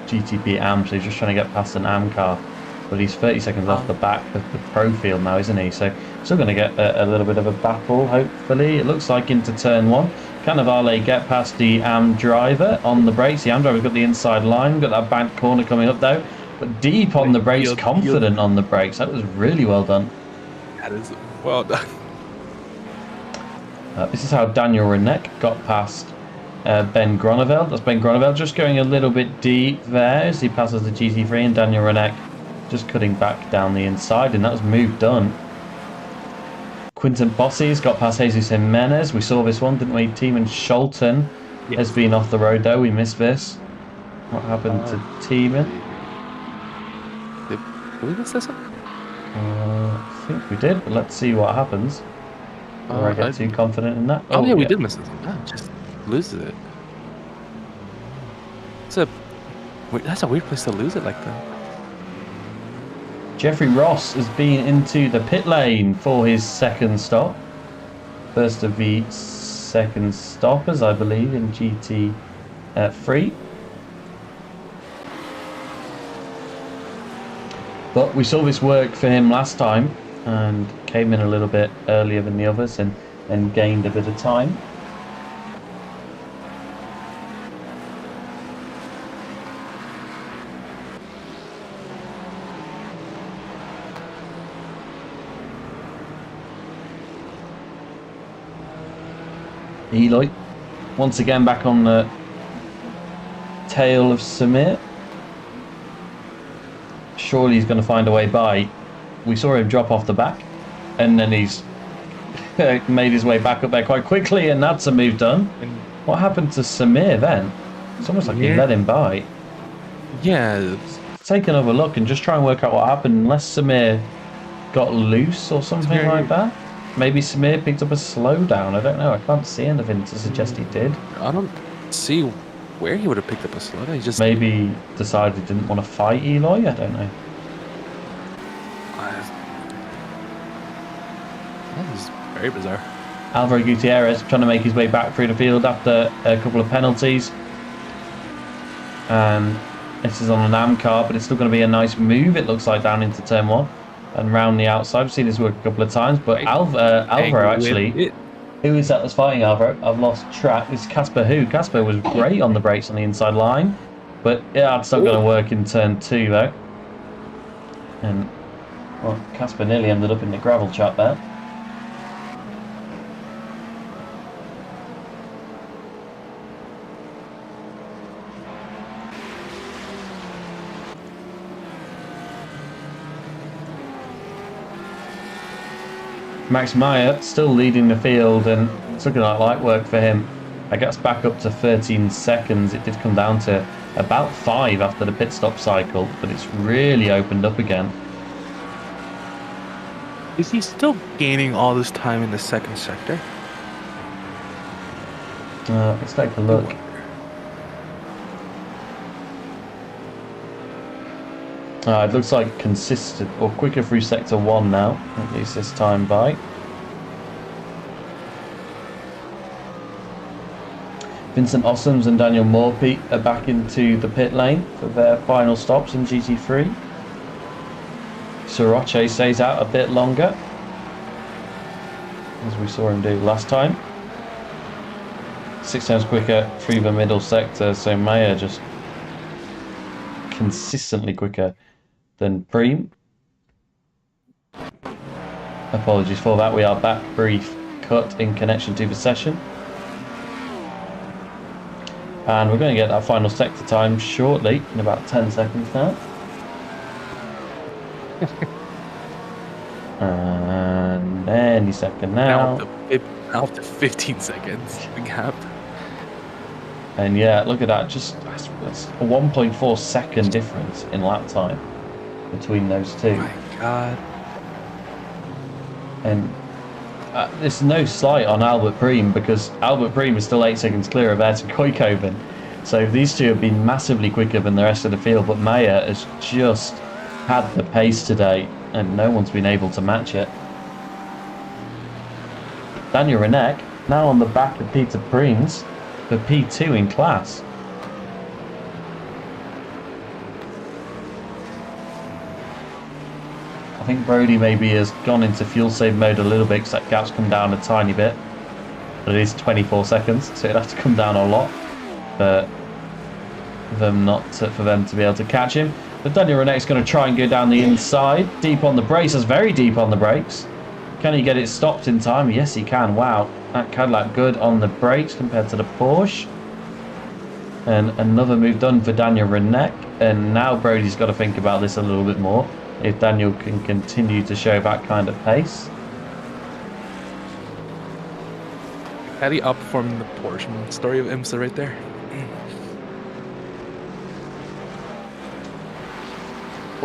GTP AM, so he's just trying to get past an AM car, but he's 30 seconds off the back of the pro field now, isn't he? So still going to get a little bit of a battle, hopefully. It looks like into turn one. Can Avale get past the AM driver on the brakes? The AM driver's got the inside line, got that back corner coming up though, but deep on the brakes, confident on the brakes. That was really well done. That is well done. This is how Daniel Renek got past Ben Gronevel. That's Ben Gronevel just going a little bit deep there as he passes the GT3, and Daniel Renek just cutting back down the inside, and that was move done. Quinton Bossi's got past Jesus Jimenez. We saw this one, didn't we? Teeman Scholten has been off the road though. We missed this. What happened to Teeman? Did we miss this one? I think we did, but let's see what happens. Or I get too confident in that. Oh yeah, we did miss this one. Yeah, just loses it. That's a weird place to lose it like that. Jeffrey Ross has been into the pit lane for his second stop. First of the second stoppers, I believe, in GT3. But we saw this work for him last time and came in a little bit earlier than the others and gained a bit of time. Eloy once again back on the tail of Samir. Surely he's going to find a way by. We saw him drop off the back, and then he's made his way back up there quite quickly, and that's a move done. What happened to Samir then? It's almost like he let him by. Yeah. Take another look and just try and work out what happened, unless Samir got loose or something like that. Maybe Samir picked up a slowdown. I don't know. I can't see anything to suggest he did. I don't see where he would have picked up a slowdown. He just maybe decided he didn't want to fight Eloy. I don't know. That is very bizarre. Alvaro Gutierrez trying to make his way back through the field after a couple of penalties. And this is on an AM car, but it's still going to be a nice move, it looks like, down into turn one and round the outside. We've seen this work a couple of times, but Alvaro actually... Who is that that's fighting Alvaro? I've lost track. It's Casper who? Casper was great on the brakes on the inside line, but yeah, it's not going to work in turn two though. And well, Casper nearly ended up in the gravel trap there. Max Meyer still leading the field, and it's looking like light work for him That gets back up to 13 seconds. It did come down to about 5 after the pit stop cycle, but it's really opened up again. Is he still gaining all this time in the second sector? Let's take a look. It looks like consistent or quicker through sector 1 now, at least this time by. Vincent Ossoms and Daniel Morphy are back into the pit lane for their final stops in GT3. Soroche stays out a bit longer, as we saw him do last time. 6 times quicker through the middle sector, so Maya just consistently quicker than Preem. Apologies for that, we are back. Brief cut in connection to the session. And we're going to get that final sector time shortly, in about 10 seconds now. And any second now. Now up to 15 seconds, the gap. And yeah, look at that, just that's a 1.4 second difference in lap time between those two. Oh my god. And there's no slight on Albert Preem, because Albert Preem is still 8 seconds clear of Ayrton Kooijkoven. So these two have been massively quicker than the rest of the field, but Maya has just had the pace today and no one's been able to match it. Daniel Renek now on the back of Peter Preem's for P2 in class. I think Brody maybe has gone into fuel save mode a little bit because that gap's come down a tiny bit. But it is 24 seconds, so it'd have to come down a lot for them to be able to catch him. But Daniel Renek's going to try and go down the inside, deep on the brakes. That's very deep on the brakes. Can he get it stopped in time? Yes, he can. Wow, that Cadillac good on the brakes compared to the Porsche. And another move done for Daniel Renek. And now Brody's got to think about this a little bit more, if Daniel can continue to show that kind of pace. Caddy outperforming the Porsche. Story of IMSA right there.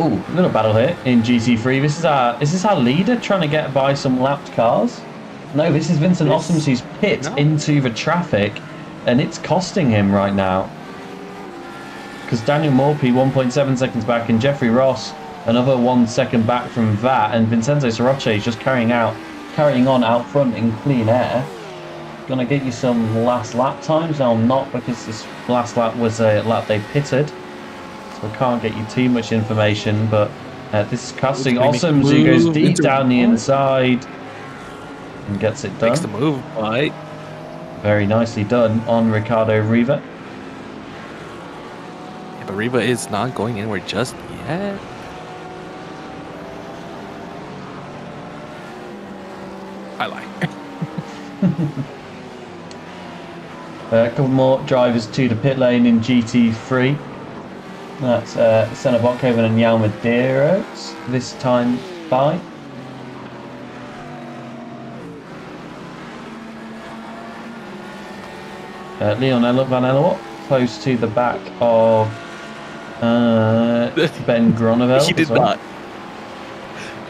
Ooh, little battle here in GT3. This is our leader trying to get by some lapped cars. No, this is Vincent Ossoms who's pit into the traffic, and it's costing him right now. Because Daniel Morphy 1.7 seconds back, and Jeffrey Ross another 1 second back from that, and Vincenzo Soroche is just carrying on out front in clean air. Gonna get you some last lap times. Now I'm not, because this last lap was a lap they pitted. So I can't get you too much information, but this is costing Ossoms, who goes deep down the inside and gets it done. Makes the move, right? Very nicely done on Ricardo Riva. Yeah, but Riva is not going anywhere just yet. I lie. A couple more drivers to the pit lane in GT3. That's Senna Botkoven and Yao Medeiros this time by. Leon Van Ellerwatt close to the back of Ben Gronevel. He did well. not.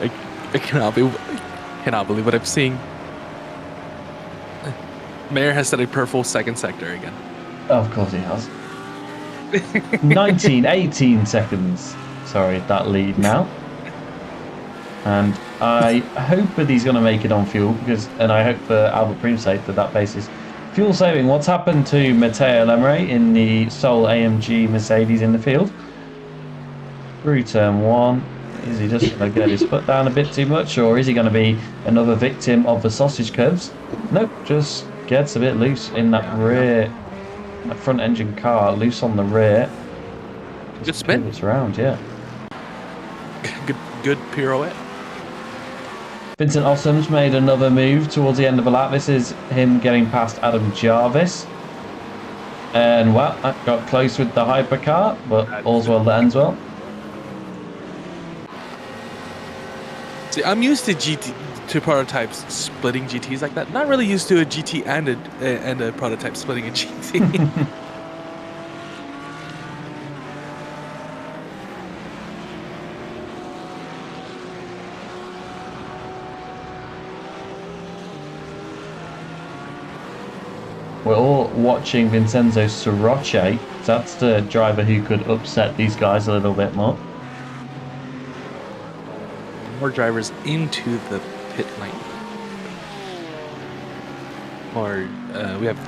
I cannot believe what I'm seeing. Mayer has set a purple second sector again. Of course he has. 18 seconds. Sorry, that lead now. And I hope that he's going to make it on fuel, and I hope for Albert Preem's sake that pace is fuel saving. What's happened to Matteo Lemre in the sole AMG Mercedes in the field? Through turn 1. Is he just going to get his foot down a bit too much, or is he going to be another victim of the sausage curves? Nope, just gets a bit loose in that rear, that front engine car, loose on the rear. Good spin. It's around, yeah. Good pirouette. Vincent Ossoms made another move towards the end of the lap. This is him getting past Adam Jarvis. And well, that got close with the hypercar, but all's well that ends well. See, I'm used to GT to prototypes splitting GTs like that. Not really used to a GT and a prototype splitting a GT. We're all watching Vincenzo Soroche. That's the driver who could upset these guys a little bit more. More drivers into the pit lane. Or we have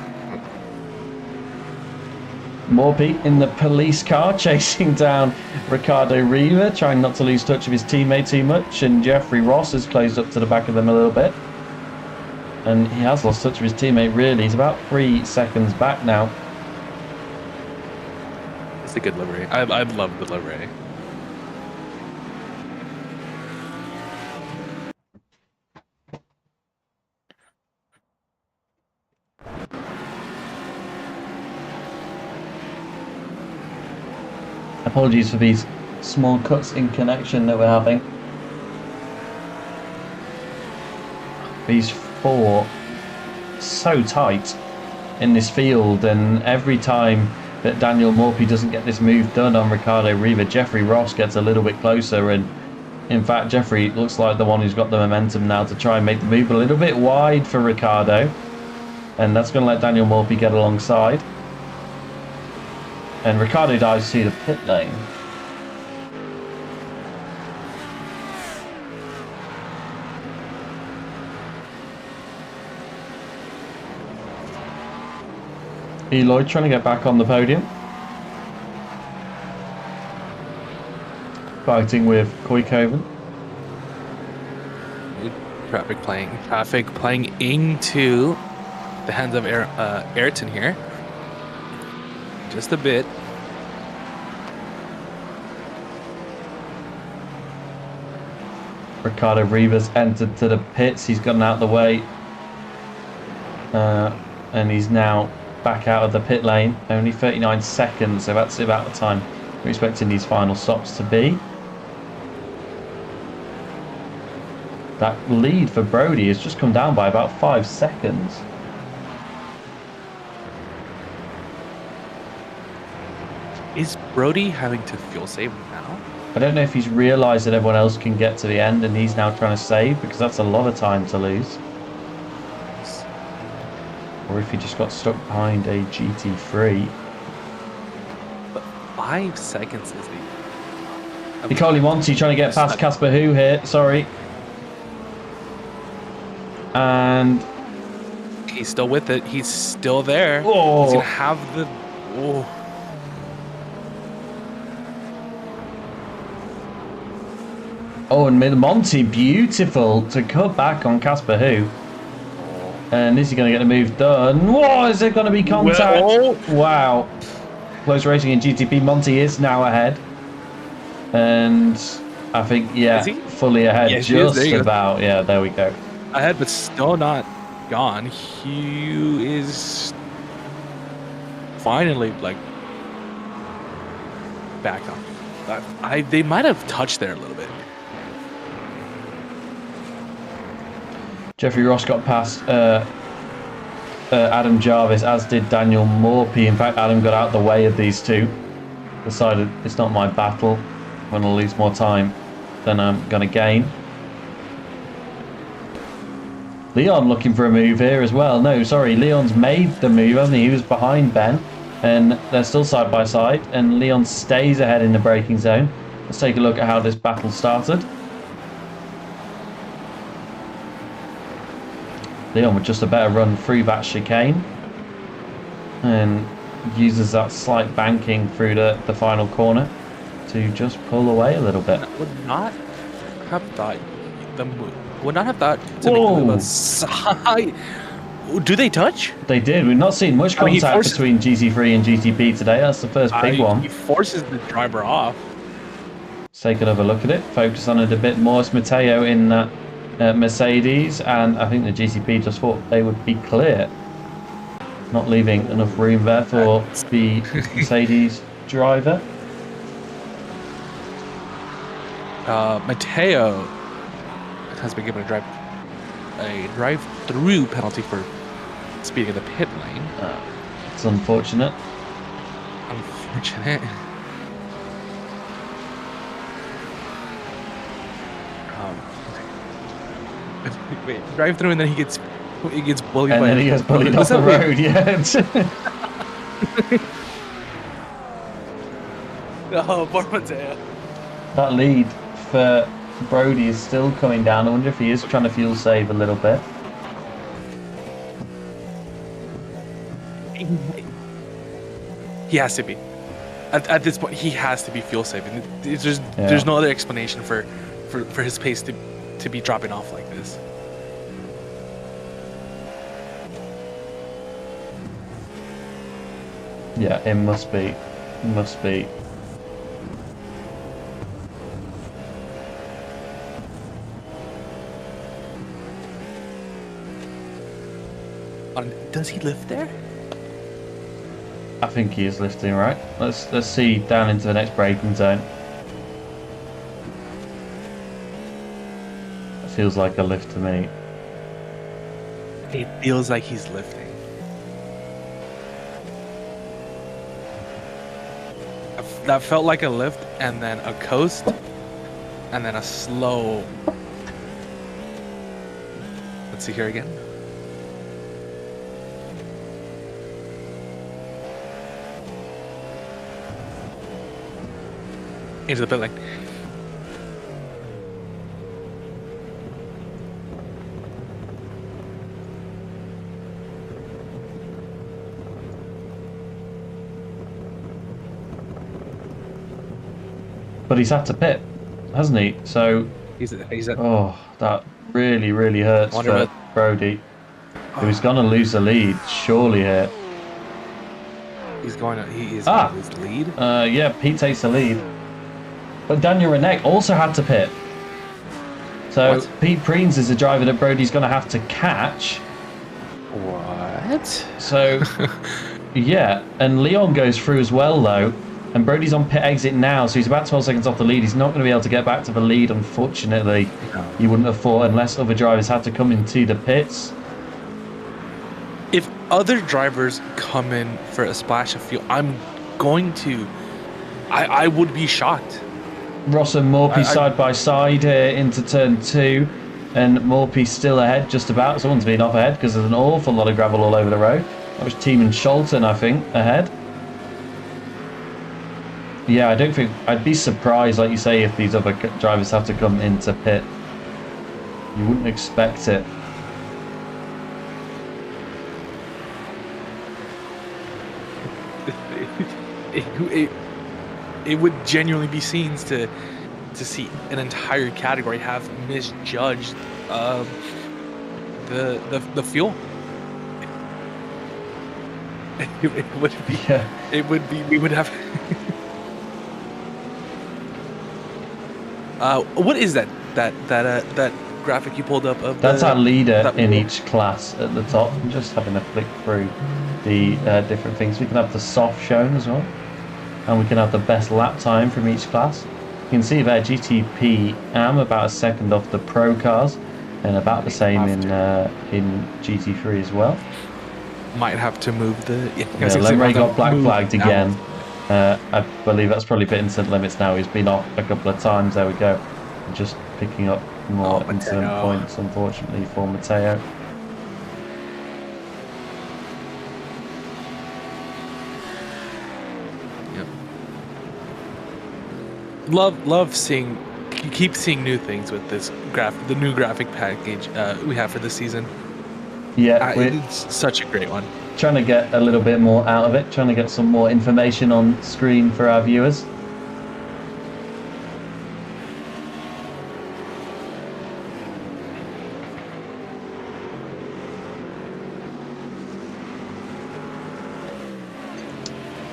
Morphy in the police car chasing down Ricardo Riva, trying not to lose touch of his teammate too much, and Jeffrey Ross has closed up to the back of them a little bit. And he has lost touch of his teammate, really. He's about 3 seconds back now. it's a good livery. I love the livery. Apologies for these small cuts in connection that we're having. These four so tight in this field, and every time that Daniel Morphy doesn't get this move done on Ricardo Riva, Jeffrey Ross gets a little bit closer, and in fact Jeffrey looks like the one who's got the momentum now to try and make the move a little bit wide for Ricardo, and that's going to let Daniel Morphy get alongside. And Ricardo dives to the pit lane. Eloy trying to get back on the podium. Fighting with Koykoven. Traffic playing into the hands of Ayrton here. Just a bit. Ricardo Riva's entered to the pits. He's gotten out of the way. And he's now back out of the pit lane. Only 39 seconds, so that's about the time we're expecting these final stops to be. That lead for Brody has just come down by about 5 seconds. Is Brody having to fuel save now? I don't know if he's realised that everyone else can get to the end and he's now trying to save, because that's a lot of time to lose. Or if he just got stuck behind a GT3. But 5 seconds is the... Nicole Monti trying to get past Casper Hu here, sorry. And... he's still with it. He's still there. Oh. He's going to have the... Oh. Oh, and Monty, beautiful to cut back on Casper Hu. And is he going to get the move done? Whoa, is there going to be contact? Well, wow. Close racing in GTP. Monty is now ahead. And I think, yeah, fully ahead. Yes, just about. Yeah, there we go. ahead, but still not gone. Hugh is finally, like, back on. They might have touched there a little bit. Jeffrey Ross got past Adam Jarvis, as did Daniel Morphy. In fact, Adam got out the way of these two. Decided it's not my battle. I'm going to lose more time than I'm going to gain. Leon looking for a move here as well. No, sorry, Leon's made the move, hasn't he? He was behind Ben, and they're still side by side, and Leon stays ahead in the braking zone. Let's take a look at how this battle started. Leon with just a better run through that chicane, and uses that slight banking through the final corner to just pull away a little bit. Would not have thought the move. Would not have thought to make the move aside. Do they touch? They did. We've not seen much contact between GT3 and GTP today. That's the first big one. He forces the driver off. Let's take another look at it. Focus on it a bit more. It's Matteo in that Mercedes, and I think the GTP just thought they would be clear, not leaving enough room there for the Mercedes driver. Matteo has been given a drive. a drive-through penalty for speeding in the pit lane. It's unfortunate. Unfortunate. Wait, drive-through and then he gets bullied And by. then he gets bullied off Was the that- road, yeah. Oh, poor Mateo. That lead for Brody is still coming down. I wonder if he is trying to fuel save a little bit. He has to be. At this point, he has to be fuel saving. There's no other explanation for his pace to be dropping off like this. Yeah, it must be. Must be. Does he live there? I think he is lifting, right? Let's see down into the next braking zone. It feels like a lift to me. It feels like he's lifting. That felt like a lift, and then a coast, and then a slow. Let's see here again. Into the pit lane. But he's had to pit, hasn't he? So, He's at. oh, that really, really hurts Wonder for about- Brody. Who's going to lose the lead, surely here. He's going to. He is Ah. going to lose the lead. Yeah, Pete takes the lead. But Daniel Renek also had to pit. So What? Pete Preens is the driver that Brody's going to have to catch. What? So, yeah. And Leon goes through as well, though. And Brody's on pit exit now, so he's about 12 seconds off the lead. He's not going to be able to get back to the lead, unfortunately. No. You wouldn't have thought, unless other drivers had to come into the pits. If other drivers come in for a splash of fuel, I'm going to. I would be shocked. Ross and Morphy I- side by side here into turn 2. And Morphy's still ahead just about. Someone's been off ahead because there's an awful lot of gravel all over the road. That was Teeman Scholten, I think, ahead. Yeah, I don't think... I'd be surprised, like you say, if these other drivers have to come into pit. You wouldn't expect it. It would genuinely be scenes to see an entire category have misjudged the fuel. It would be. Yeah. It would be. We would have. What is that graphic you pulled up of? That's our leader that in wheel? each class at the top. I'm just having a flick through the different things. We can have the soft shown as well. And we can have the best lap time from each class. You can see there GTP am about a second off the pro cars and about the same in GT3 as well. Might have to move the. Yeah, Lemray got black flagged again. I believe that's probably bit incident limits now. He's been off a couple of times. There we go. Just picking up more Oh, incident Mateo. points, unfortunately, for Mateo. Love seeing, keep seeing new things with this the new graphic package we have for this season. Yeah, we're It's such a great one. trying to get a little bit more out of it, trying to get some more information on screen for our viewers.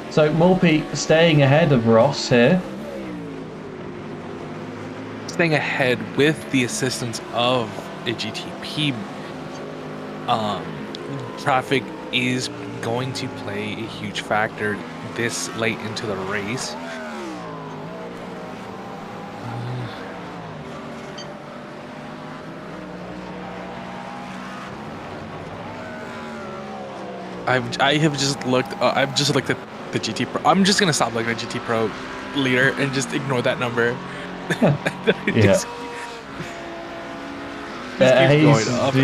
So Morphy staying ahead of Ross here. Staying ahead with the assistance of a GTP. Traffic is going to play a huge factor this late into the race. I have just looked. I've just looked at the GT Pro. I'm just gonna stop looking at GT Pro leader and just ignore that number. It Yeah. just keeps going up.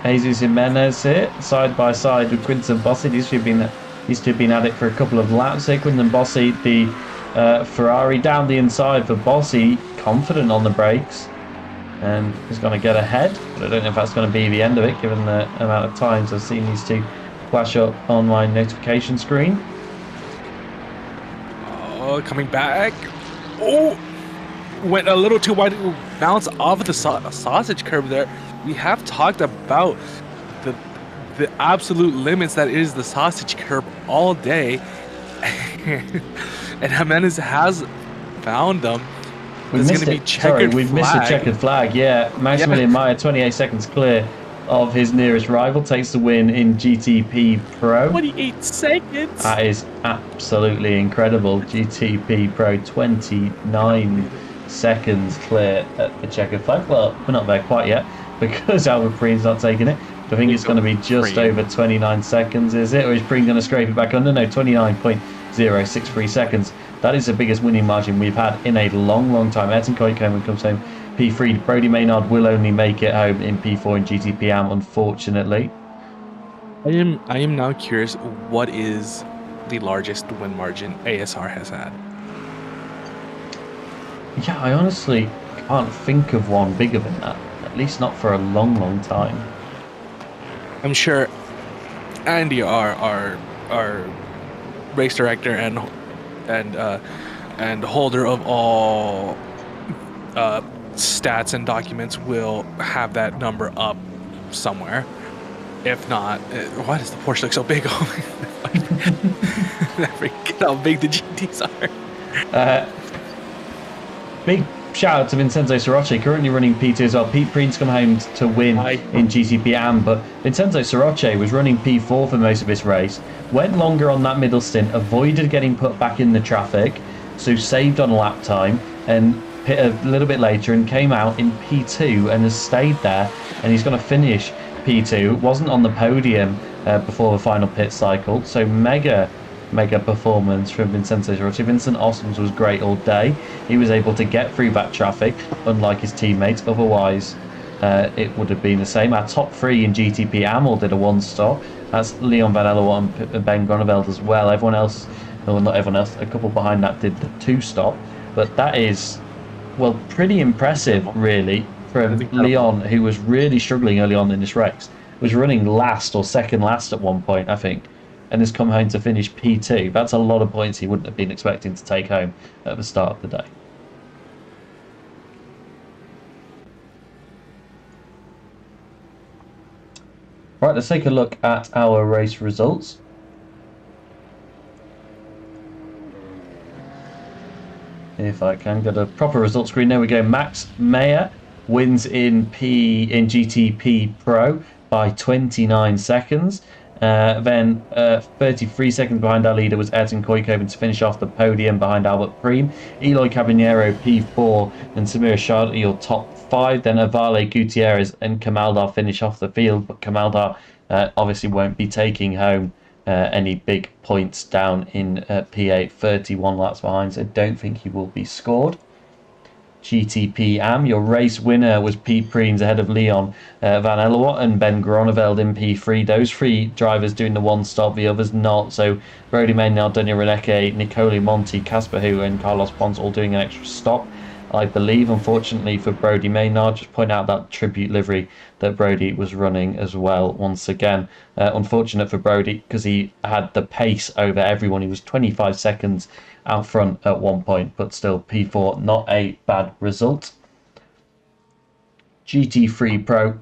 And Jesus Jimenez here, side by side with Quinton Bossi. These two have been at it for a couple of laps here. Quinton Bossi, the Ferrari down the inside for Bossi, confident on the brakes, and is going to get ahead. But I don't know if that's going to be the end of it, given the amount of times I've seen these two flash up on my notification screen. coming back. Oh, went a little too wide. Bounce off of the sausage curb there. We have talked about the absolute limits that is the sausage curb all day, and Jimenez has found them. We've missed it. Sorry, we've missed a checkered flag. Yeah, Maximilian Meyer, 28 seconds clear of his nearest rival, takes the win in GTP Pro. 28 seconds. That is absolutely incredible. GTP Pro, 29 seconds clear at the checkered flag. Well, we're not there quite yet because Albert Preen's not taking it. I think it's going to be just over 29 seconds, is it? Or is Preen going to scrape it back under? No, 29.063 seconds. That is the biggest winning margin we've had in a long time. Ayrton Koikkonen comes home P3. Brody Maynard will only make it home in P4 in GTP Am, unfortunately. I am now curious, what is the largest win margin ASR has had? Yeah, I honestly can't think of one bigger than that. At least not for a long time. I'm sure Andy, our race director and holder of all stats and documents, will have that number up somewhere. If not, why does the Porsche look so big? I forget how big the GTs are. Big shout out to Vincenzo Soroche, currently running P2 as well. Pete Preen's come home to win in GTP Am, but Vincenzo Soroche was running P4 for most of his race, went longer on that middle stint, avoided getting put back in the traffic, so saved on lap time, and hit a little bit later and came out in P2 and has stayed there, and he's going to finish P2. Wasn't on the podium before the final pit cycle, so mega performance from Vincenzo Soroche. Vincent Osmonds was great all day. He was able to get through that traffic, unlike his teammates. Otherwise, it would have been the same. Our top three in GTP Amel did a one-stop. That's Leon Van Ellerwatt and Ben Groneveld as well. Everyone else, well, not everyone else, a couple behind that did the two-stop. But that is, well, pretty impressive, really, from Leon, who was really struggling early on in this race. Was running last or second last at one point, I think, and has come home to finish P2. That's a lot of points he wouldn't have been expecting to take home at the start of the day. Right, let's take a look at our race results. If I can get a proper result screen, there we go. Max Meyer wins in GTP Pro by 29 seconds. Then 33 seconds behind our leader was Ayrton Koikkonen to finish off the podium behind Albert Preem. Eloy Caballero P4 and Samira Shard your top 5. Then Avale Gutierrez and Kamaldar finish off the field, but Kamaldar obviously won't be taking home any big points down in P8, 31 laps behind, so don't think he will be scored. GTP Am, your race winner was Pete Preens ahead of Leon Van Ellerwatt and Ben Groneveld in P3. Those three drivers doing the one stop, the others not. So Brody Maynard, Daniel Reneke, Nicole Monti, Casper Hu and Carlos Pons all doing an extra stop, I believe. Unfortunately for Brody Maynard, just point out that tribute livery that Brody was running as well once again. Unfortunate for Brody because he had the pace over everyone. He was 25 seconds out front at one point, but still P4, not a bad result. GT3 Pro,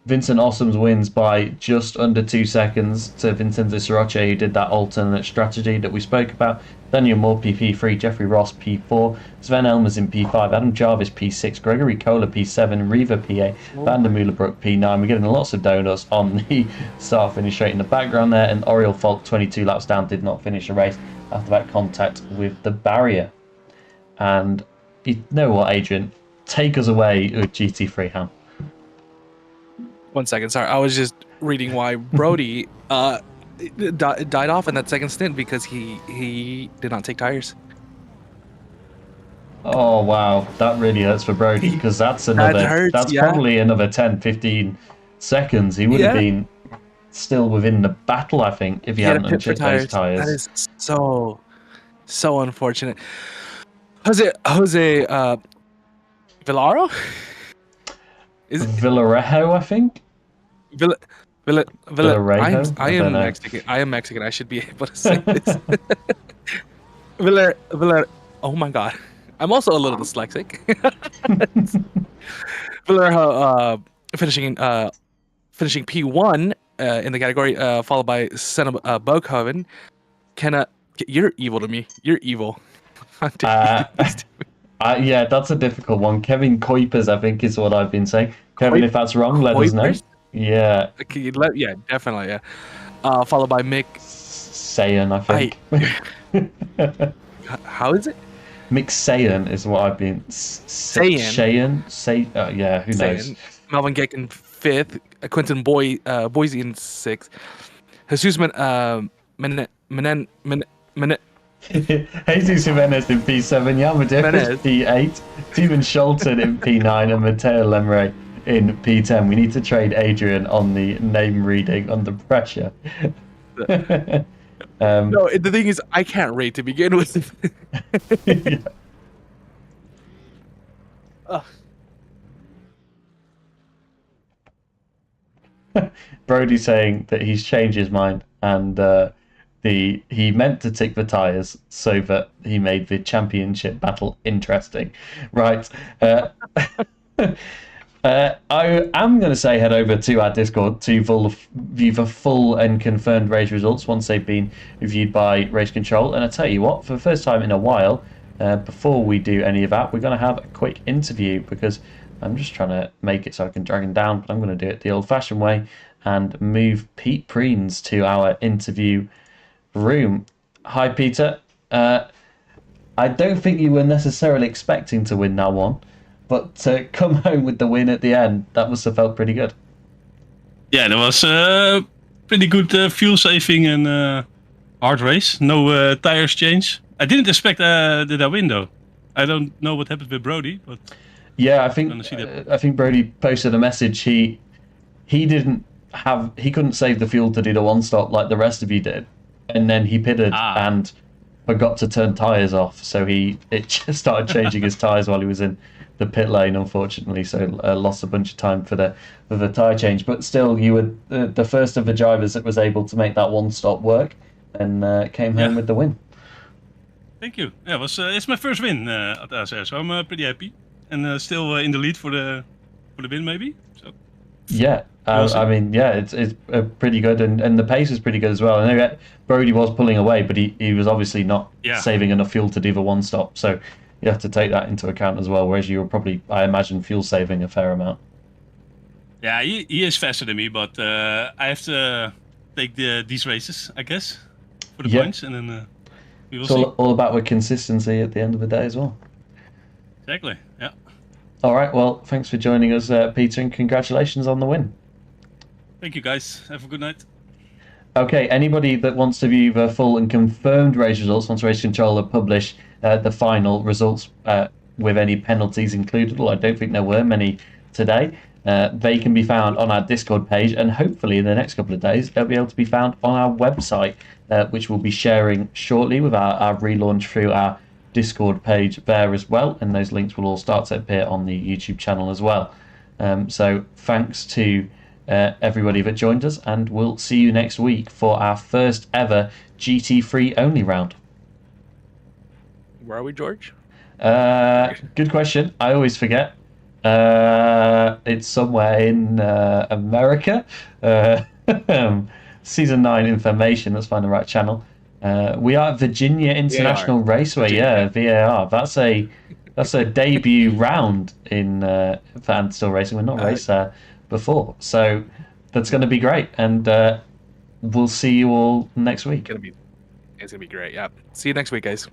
Vincent Osmonds wins by just under 2 seconds to Vincenzo Soroche, who did that alternate strategy that we spoke about. Daniel Moore P3, Jeffrey Ross P4, Sven Elmers in P5, Adam Jarvis P6, Gregory Kohler P7, Riva P8, Van der Meulenbroek P9. We're getting lots of donuts on the start finish straight in the background there, and Oriel Falk 22 laps down did not finish the race after that contact with the barrier. And you know what, Adrian, take us away with GT3 Ham. 1 second, sorry. I was just reading why Brody died off in that second stint because he did not take tires. Oh wow, that really hurts for Brody because that's hurts, that's yeah. probably another 10, 15 seconds. He would have Yeah. been still within the battle, I think, if he He had a hadn't pit for unchipped those tires. That tires. is so unfortunate. Jose Villaro? Is it Villarejo, I think. Villa Villarejo? I I don't am know. Mexican. I am Mexican. I should be able to say this. Villa. Oh my god. I'm also a little dyslexic. Villaro finishing P1 in the category, followed by Senna Boghoven. You're evil to me. You're evil. Yeah, that's a difficult one. Kevin Kuipers, I think, is what I've been saying. Kevin, if that's wrong, let us know. Kuipers? Yeah. Yeah, definitely. Yeah. Followed by Mick Sayan, I think. How is it? Mick Sayan is what I've been Sayan. Yeah, who knows? Melvin Gaykin 5th. Quentin Boise in 6th. Jesus Jesus Jimenez in P7, Yamadepis P8, Steven Scholten in P9, and Matteo Lemre in P10. We need to trade Adrian on the name reading under pressure. No, the thing is, I can't rate to begin with. Brody saying that he's changed his mind and he meant to tick the tires so that he made the championship battle interesting. Right. I am going to say head over to our Discord to view the full and confirmed race results once they've been reviewed by Race Control. And I tell you what, for the first time in a while, before we do any of that, we're going to have a quick interview because I'm just trying to make it so I can drag him down, but I'm going to do it the old-fashioned way and move Pete Preens to our interview room. Hi, Peter. I don't think you were necessarily expecting to win that one, but to come home with the win at the end, that must have felt pretty good. Yeah, that was pretty good fuel saving and hard race. No tires change. I didn't expect that win though. I don't know what happened with Brody, but yeah, I think Brody posted a message. He couldn't save the fuel to do the one stop like the rest of you did, and then he pitted and forgot to turn tires off. So it just started changing his tires while he was in the pit lane, unfortunately. So lost a bunch of time for the tire change. But still, you were the first of the drivers that was able to make that one stop work, and came home with the win. Thank you. Yeah, it's my first win at ASR, so I'm pretty happy, and still in the lead for the win maybe. So yeah. I mean, yeah, it's pretty good, and the pace is pretty good as well. I know Brody was pulling away, but he was obviously not saving enough fuel to do the one stop, so you have to take that into account as well. Whereas you were probably, I imagine, fuel saving a fair amount. Yeah, he is faster than me, but I have to take these races, I guess, for the points, and then we will see. All about with consistency at the end of the day as well. Exactly. Yeah. All right. Well, thanks for joining us, Peter, and congratulations on the win. Thank you, guys. Have a good night. Okay, anybody that wants to view the full and confirmed race results, once Race Controller publish the final results with any penalties included, well, I don't think there were many today, they can be found on our Discord page, and hopefully in the next couple of days they'll be able to be found on our website, which we'll be sharing shortly with our relaunch through our Discord page there as well, and those links will all start to appear on the YouTube channel as well. So thanks to everybody that joined us, and we'll see you next week for our first ever GT3 only round. Where are we, George? Good question. I always forget. It's somewhere in America. Season 9 information. Let's find the right channel. We are at Virginia International Raceway. Virginia. Yeah, VAR. That's a debut round in for Still Racing. We're not raced there before, so that's going to be great, and we'll see you all next week. It's gonna be great. Yeah. See you next week, guys.